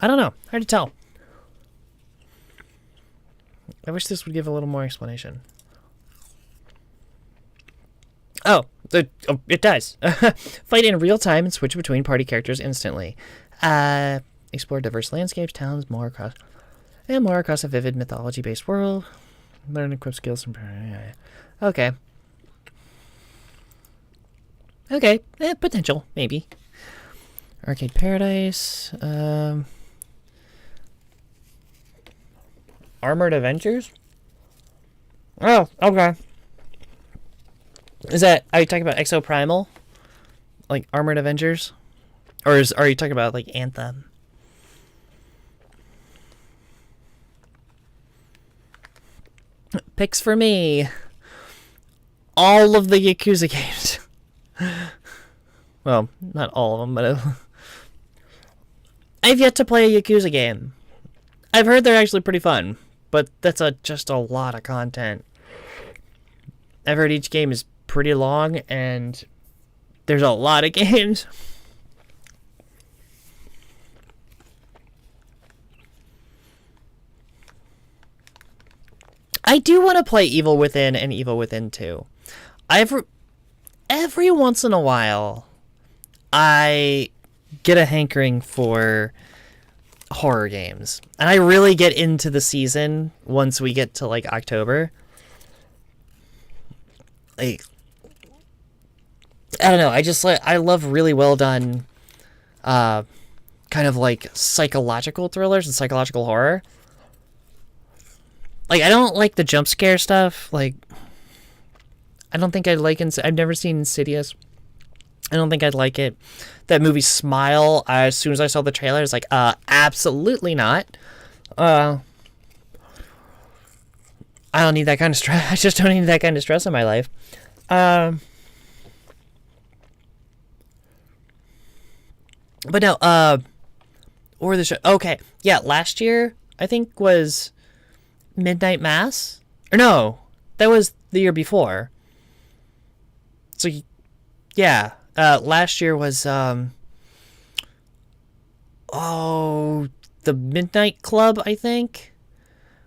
I don't know. Hard to tell. I wish this would give a little more explanation. Oh, it does. Fight in real time and switch between party characters instantly. Explore diverse landscapes, towns, more across a vivid mythology-based world. Learn and equip skills from... Okay. Okay, potential, maybe. Arcade Paradise. Armored Adventures? Oh, okay. Are you talking about Exo Primal? Like Armored Avengers? Or are you talking about like Anthem? Picks for me. All of the Yakuza games. Well, not all of them, but I've yet to play a Yakuza game. I've heard they're actually pretty fun, but that's just a lot of content. I've heard each game is pretty long, and there's a lot of games. I do want to play Evil Within and Evil Within 2. Every once in a while, I get a hankering for horror games. And I really get into the season once we get to, like, October. Like, I don't know, I love really well done, kind of, like, psychological thrillers and psychological horror. Like, I don't like the jump scare stuff. Like, I don't think I'd like... I've never seen Insidious. I don't think I'd like it. That movie Smile, as soon as I saw the trailer, I was like, absolutely not. I don't need that kind of stress. I just don't need that kind of stress in my life. But no, or the show... Okay, yeah, last year, I think, was... Midnight Mass? Or no, that was the year before. So, yeah, last year was, the Midnight Club, I think,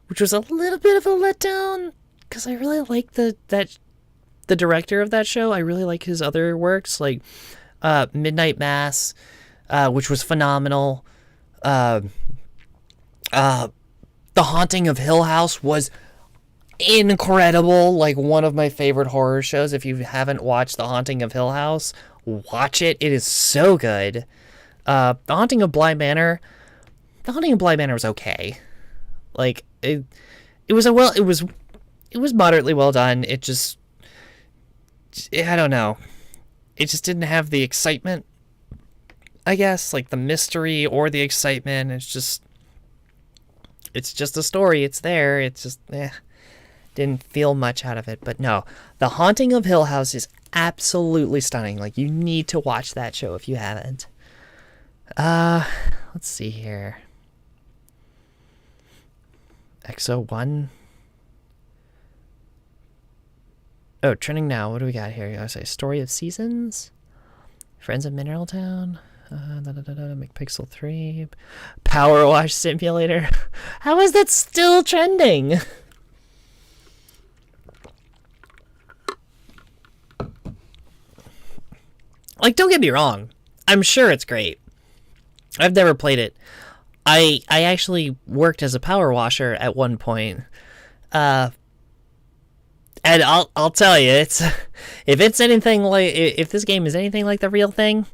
which was a little bit of a letdown, because I really like the director of that show. I really like his other works, like, Midnight Mass, which was phenomenal. The Haunting of Hill House was incredible. Like, one of my favorite horror shows. If you haven't watched The Haunting of Hill House, watch it. It is so good. The Haunting of Bly Manor was okay. Like, it was moderately well done. I don't know. It just didn't have the excitement, I guess, like the mystery or the excitement. It's just a story. It's there. It's just, didn't feel much out of it. But no, The Haunting of Hill House is absolutely stunning. Like, you need to watch that show if you haven't. Let's see here. XO1. Oh, trending now. What do we got here? I say Story of Seasons. Friends of Mineral Town. McPixel 3. Power Wash Simulator. How is that still trending? Like, don't get me wrong. I'm sure it's great. I've never played it. I actually worked as a power washer at one point. And I'll tell you, if this game is anything like the real thing,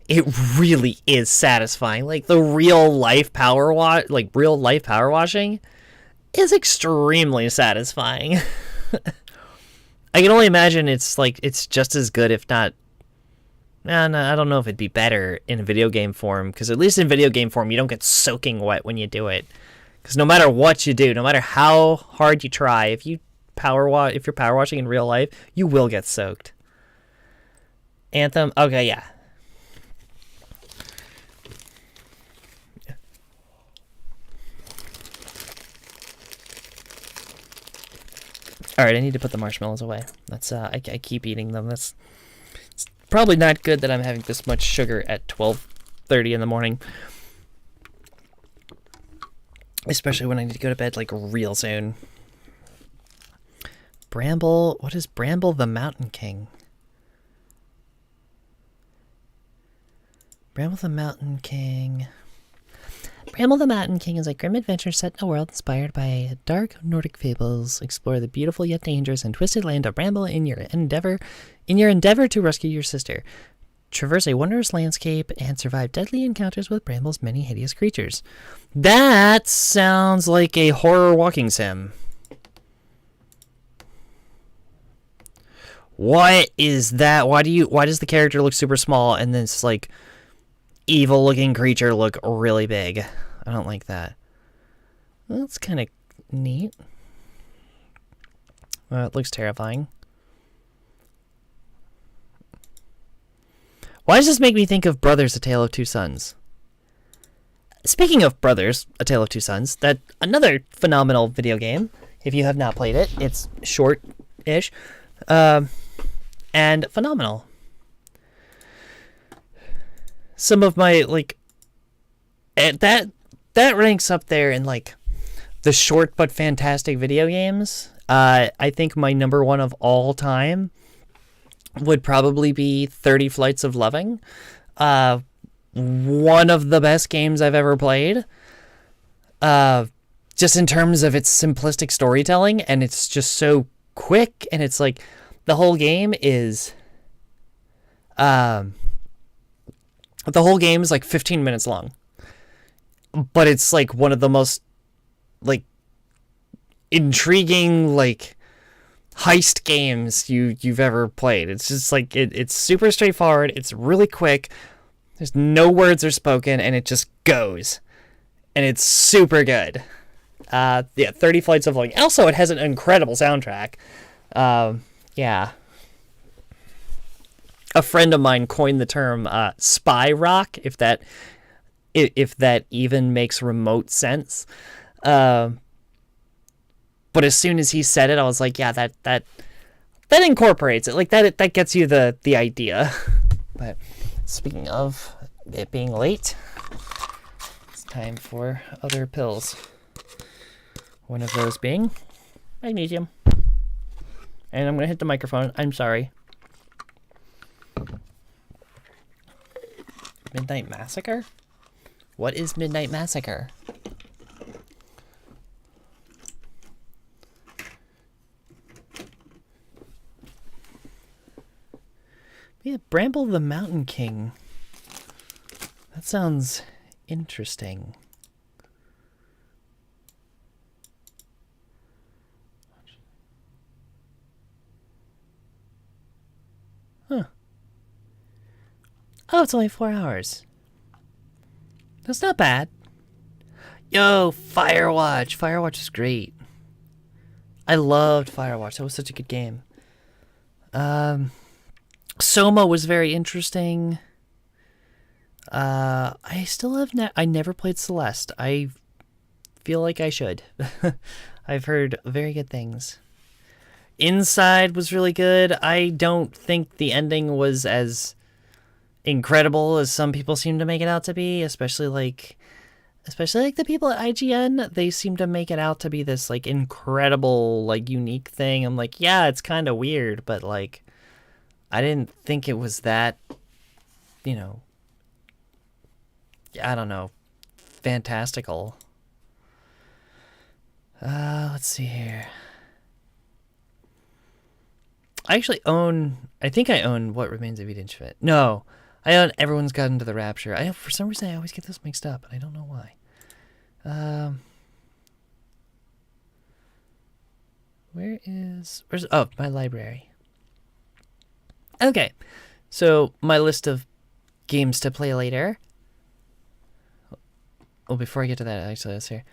it really is satisfying. Like, the real life power washing is extremely satisfying. I can only imagine it's just as good, if not... No, I don't know if it'd be better in video game form, because at least in video game form, you don't get soaking wet when you do it. Because no matter what you do, no matter how hard you try, if you're power washing in real life, you will get soaked. Anthem. Okay, yeah. All right, I need to put the marshmallows away. That's I keep eating them. It's probably not good that I'm having this much sugar at 12:30 in the morning. Especially when I need to go to bed like real soon. Bramble, what is Bramble the Mountain King? Bramble the Mountain King. Bramble the Mountain King is a grim adventure set in a world inspired by dark Nordic fables. Explore the beautiful yet dangerous and twisted land of Bramble in your endeavor to rescue your sister. Traverse a wondrous landscape and survive deadly encounters with Bramble's many hideous creatures. That sounds like a horror walking sim. What is that? Why does the character look super small and this like evil looking creature look really big? I don't like that. Well, that's kind of neat. Well, it looks terrifying. Why does this make me think of Brothers: A Tale of Two Sons? Speaking of Brothers: A Tale of Two Sons, that another phenomenal video game. If you have not played it, it's short-ish, and phenomenal. Some of my like, that ranks up there in like the short but fantastic video games. I think my number one of all time would probably be 30 Flights of Loving. One of the best games I've ever played. Just in terms of its simplistic storytelling, and it's just so quick, and it's like the whole game is like 15 minutes long. But it's like one of the most like intriguing like heist games you've ever played. It's just like it's super straightforward, it's really quick, there's no words are spoken, and it just goes. And it's super good. 30 Flights of Loving. Also, it has an incredible soundtrack. Yeah. A friend of mine coined the term spy rock, if that even makes remote sense. But as soon as he said it, I was like, yeah, that incorporates it. Like that gets you the idea. But speaking of it being late, it's time for other pills. One of those being magnesium. And I'm going to hit the microphone. I'm sorry. Midnight Massacre? What is Midnight Massacre? Yeah, Bramble the Mountain King. That sounds interesting. Huh. Oh, it's only 4 hours. That's not bad. Yo, Firewatch. Firewatch is great. I loved Firewatch. That was such a good game. Soma was very interesting. I still have I never played Celeste. I feel like I should. I've heard very good things. Inside was really good. I don't think the ending was as incredible as some people seem to make it out to be, especially like the people at IGN. They seem to make it out to be this like incredible, like unique thing. I'm like, yeah, it's kind of weird, but like I didn't think it was that, you know, I don't know, fantastical. Let's see here. I think I own What Remains of Edith Finch. No, I own Everyone's Gotten to the Rapture. For some reason, I always get those mixed up, and I don't know why. Where's my library. Okay, so my list of games to play later. Oh, before I get to that, actually, let's hear.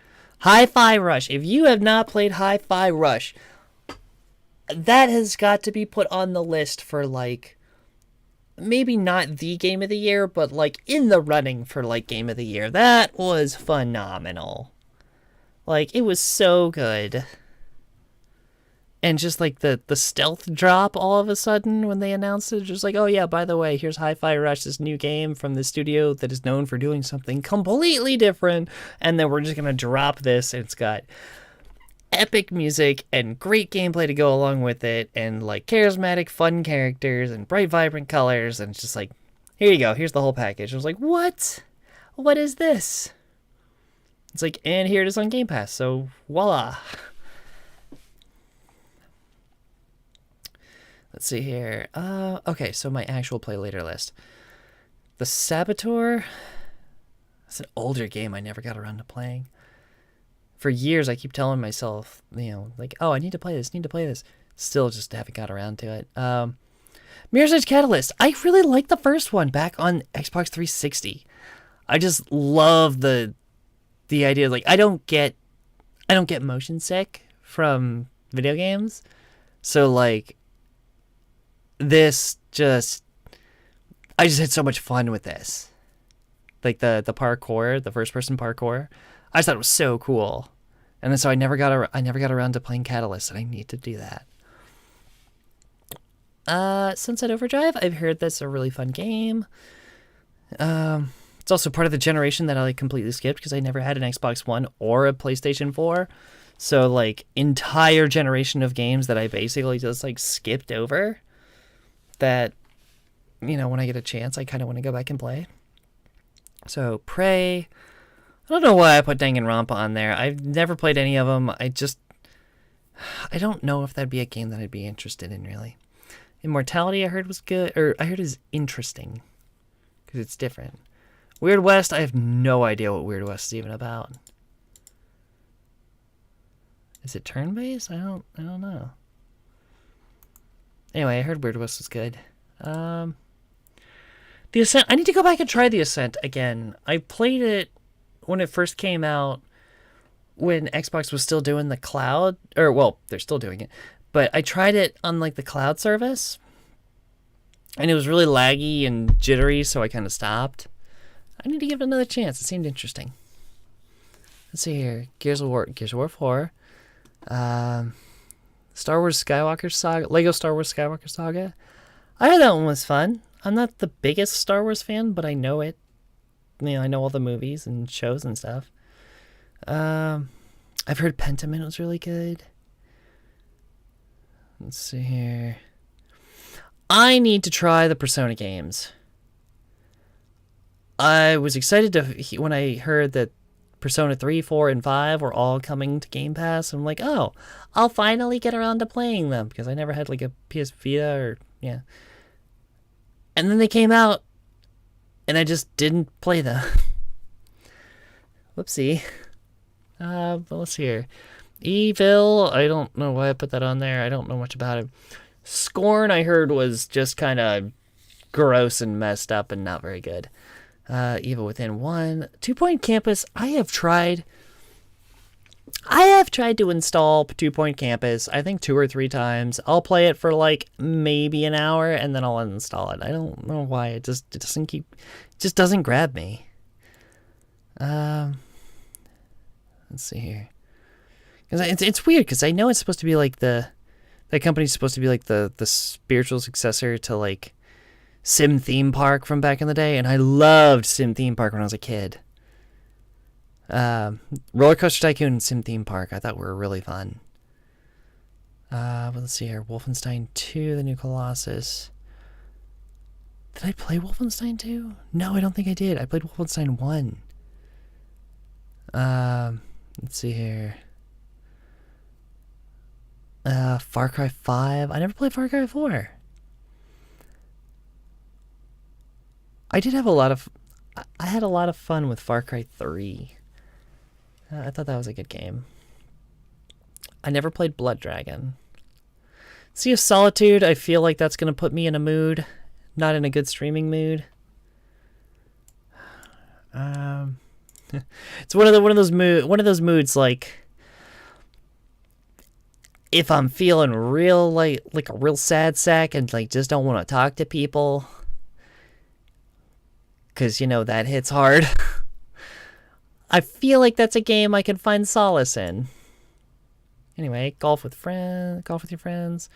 Hi-Fi Rush. If you have not played Hi-Fi Rush, that has got to be put on the list for, like, maybe not the game of the year, but, like, in the running for, like, game of the year. That was phenomenal. Like, it was so good. And just, like, the stealth drop all of a sudden when they announced it. Just like, oh, yeah, by the way, here's Hi-Fi Rush, this new game from the studio that is known for doing something completely different. And then we're just going to drop this. And it's got epic music and great gameplay to go along with it. And, like, charismatic, fun characters and bright, vibrant colors. And it's just like, here you go. Here's the whole package. I was like, what? What is this? It's like, and here it is on Game Pass. So, voila. Let's see here. Okay, so my actual play later list. The Saboteur. That's an older game I never got around to playing. For years, I keep telling myself, you know, like, oh, I need to play this, Still just haven't got around to it. Mirror's Edge Catalyst. I really liked the first one back on Xbox 360. I just love the idea. Like, I don't get motion sick from video games. So, like, I just had so much fun with this. Like the parkour, the first person parkour. I just thought it was so cool. And then so I never got around to playing Catalyst, and I need to do that. Sunset Overdrive, I've heard that's a really fun game. It's also part of the generation that I like completely skipped because I never had an Xbox One or a PlayStation 4. So like entire generation of games that I basically just like skipped over. That, you know, when I get a chance, I kind of want to go back and play. So, Prey. I don't know why I put Danganronpa on there. I've never played any of them. I don't know if that'd be a game that I'd be interested in, really. Immortality, I heard was good, or I heard is interesting. Because it's different. Weird West, I have no idea what Weird West is even about. Is it turn-based? I don't know. Anyway, I heard Weird West was good. The Ascent. I need to go back and try The Ascent again. I played it when it first came out, when Xbox was still doing the cloud. Or, well, they're still doing it. But I tried it on, like, the cloud service. And it was really laggy and jittery, so I kind of stopped. I need to give it another chance. It seemed interesting. Let's see here. Gears of War 4. Star Wars Skywalker Saga, Lego Star Wars Skywalker Saga. I heard that one was fun. I'm not the biggest Star Wars fan, but I know it. You know, I know all the movies and shows and stuff. I've heard Pentiment was really good. Let's see here. I need to try the Persona games. I was excited when I heard that Persona 3, 4, and 5 were all coming to Game Pass. I'm like, oh, I'll finally get around to playing them because I never had like a PS Vita or, yeah. And then they came out and I just didn't play them. Whoopsie. But let's see here. Evil, I don't know why I put that on there. I don't know much about it. Scorn, I heard, was just kind of gross and messed up and not very good. Evil Within 1. 2 Point Campus, I have tried to install 2 Point Campus, I think 2 or 3 times. I'll play it for like maybe an hour and then I'll uninstall it. I don't know why. It just doesn't grab me. Let's see here. Because it's weird because I know it's supposed to be like that company's supposed to be like the spiritual successor to like Sim Theme Park from back in the day, and I loved Sim Theme Park when I was a kid. Roller Coaster Tycoon and Sim Theme Park I thought were really fun. But let's see here. Wolfenstein 2, The New Colossus. Did I play Wolfenstein 2? No, I don't think I did. I played Wolfenstein 1. Let's see here. Far Cry 5. I never played Far Cry 4. I had a lot of fun with Far Cry 3. I thought that was a good game. I never played Blood Dragon. Sea of Solitude, I feel like that's going to put me in a mood. Not in a good streaming mood. It's one of those moods like if I'm feeling real like a real sad sack and like just don't want to talk to people, cause that hits hard. I feel like that's a game I can find solace in. Anyway, golf with your friends.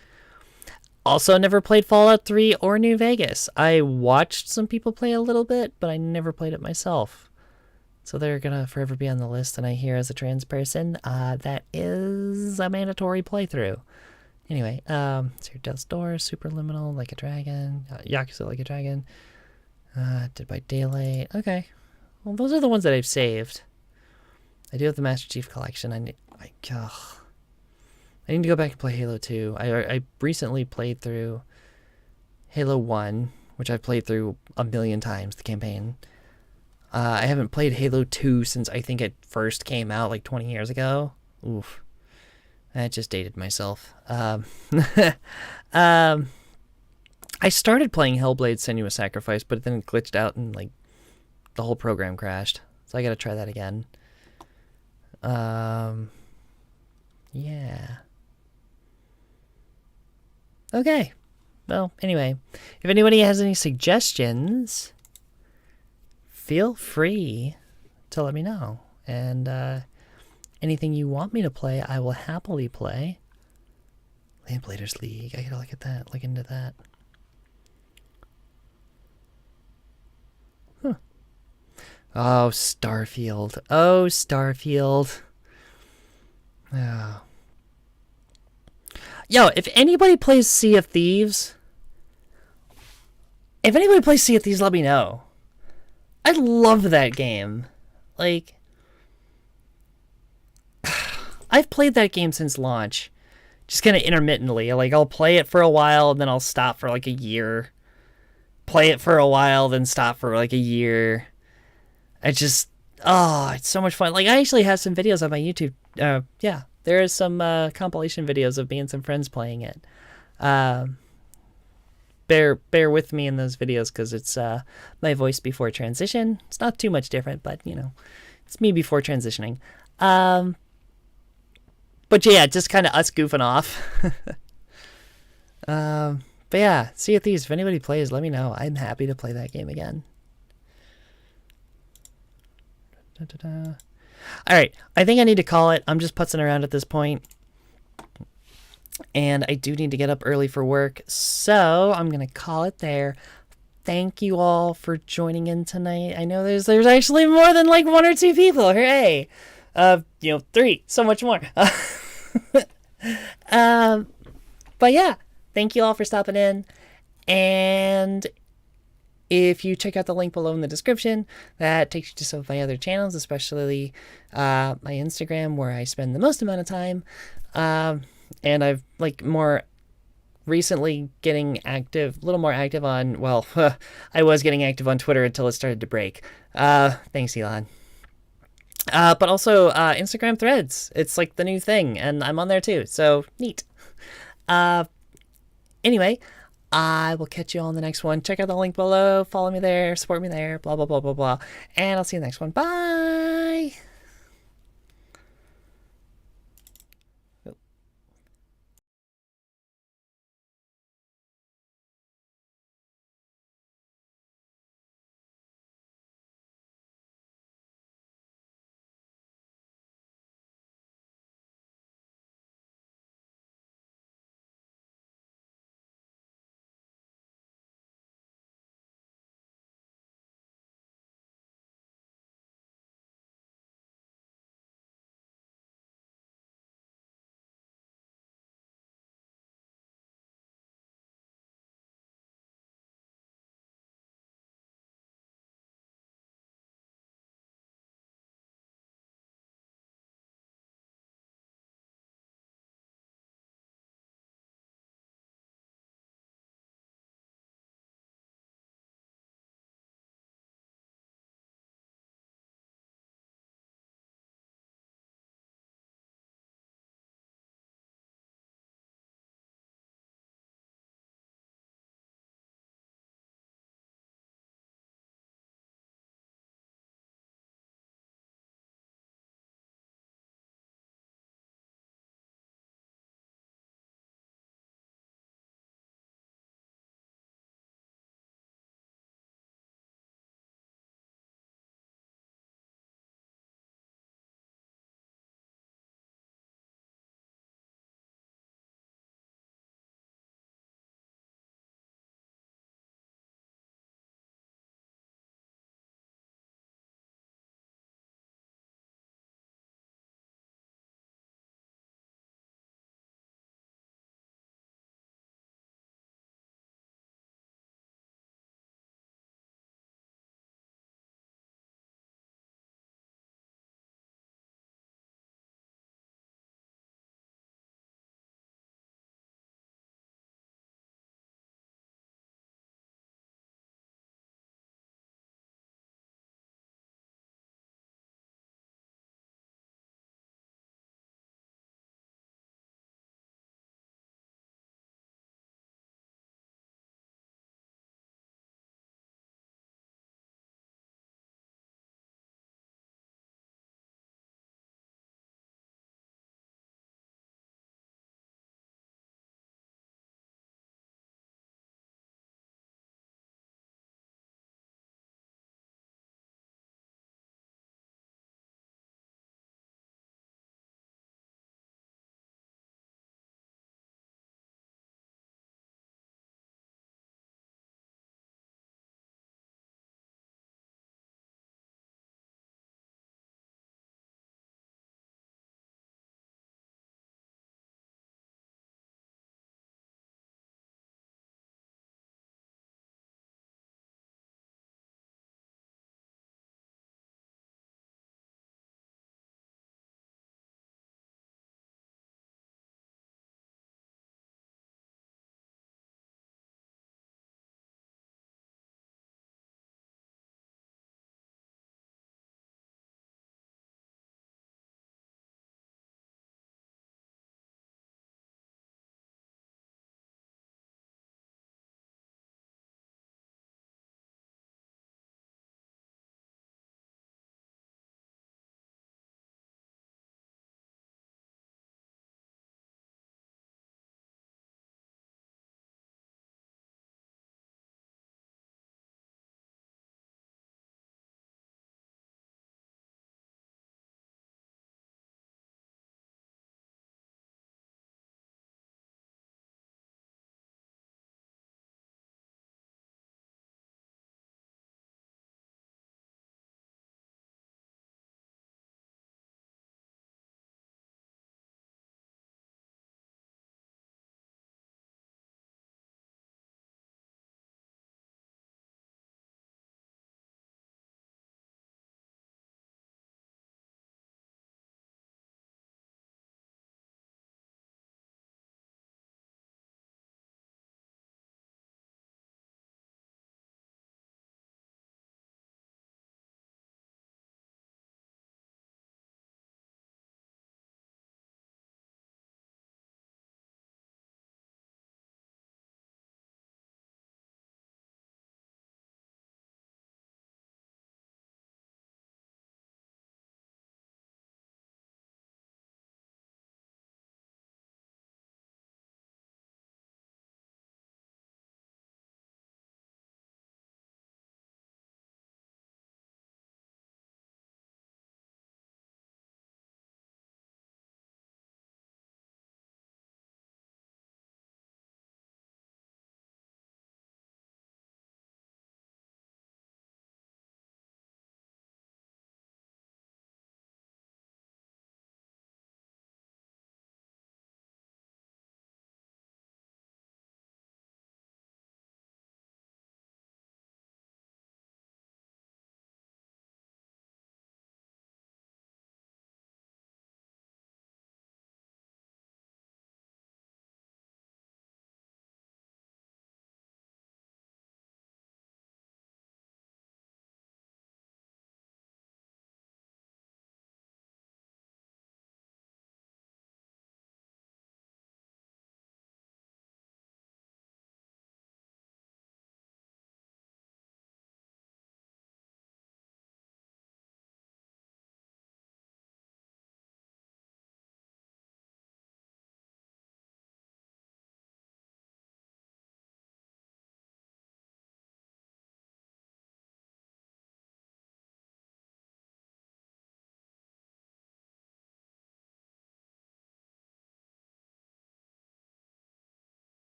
Also, never played Fallout 3 or New Vegas. I watched some people play a little bit, but I never played it myself. So they're gonna forever be on the list, and I hear as a trans person, that is a mandatory playthrough. Anyway, so your Death's Door, Superliminal, Like a Dragon, Yakuza Like a Dragon, Dead by Daylight. Okay, well those are the ones that I've saved. I do have the Master Chief Collection. I need to go back and play Halo 2. I recently played through Halo 1, which I've played through a million times, the campaign. I haven't played Halo 2 since I think it first came out like 20 years ago. Oof. I just dated myself. I started playing Hellblade Senua's Sacrifice, but then it glitched out and like the whole program crashed. So I gotta try that again. Yeah. Okay. Well, anyway, if anybody has any suggestions, feel free to let me know. And anything you want me to play, I will happily play. Lampbladers League. I gotta look at that. Look into that. Huh. Oh, Starfield. Oh, Starfield. Oh. Yo, if anybody plays Sea of Thieves, let me know. I love that game. Like, I've played that game since launch. Just kind of intermittently. Like, I'll play it for a while, and then I'll stop for like a year. Play it for a while, then stop for like a year. It's so much fun. Like, I actually have some videos on my YouTube. Yeah, there is some compilation videos of me and some friends playing it. Bear with me in those videos because it's my voice before transition. It's not too much different, but it's me before transitioning. But yeah, just kind of us goofing off. But yeah, Sea of Thieves. If anybody plays, let me know. I'm happy to play that game again. Alright, I think I need to call it. I'm just putzing around at this point. And I do need to get up early for work. So I'm going to call it there. Thank you all for joining in tonight. I know there's actually more than like 1 or 2 people. Hooray! 3. So much more. But yeah, thank you all for stopping in. And if you check out the link below in the description, that takes you to some of my other channels, especially my Instagram, where I spend the most amount of time. And I've more recently getting active, a little more active on, well, I was getting active on Twitter until it started to break. Thanks, Elon. But also Instagram Threads. It's like the new thing, and I'm on there too, so neat. Anyway, I will catch you all in the next one. Check out the link below, follow me there, support me there, blah, blah, blah, blah, blah. And I'll see you in the next one. Bye!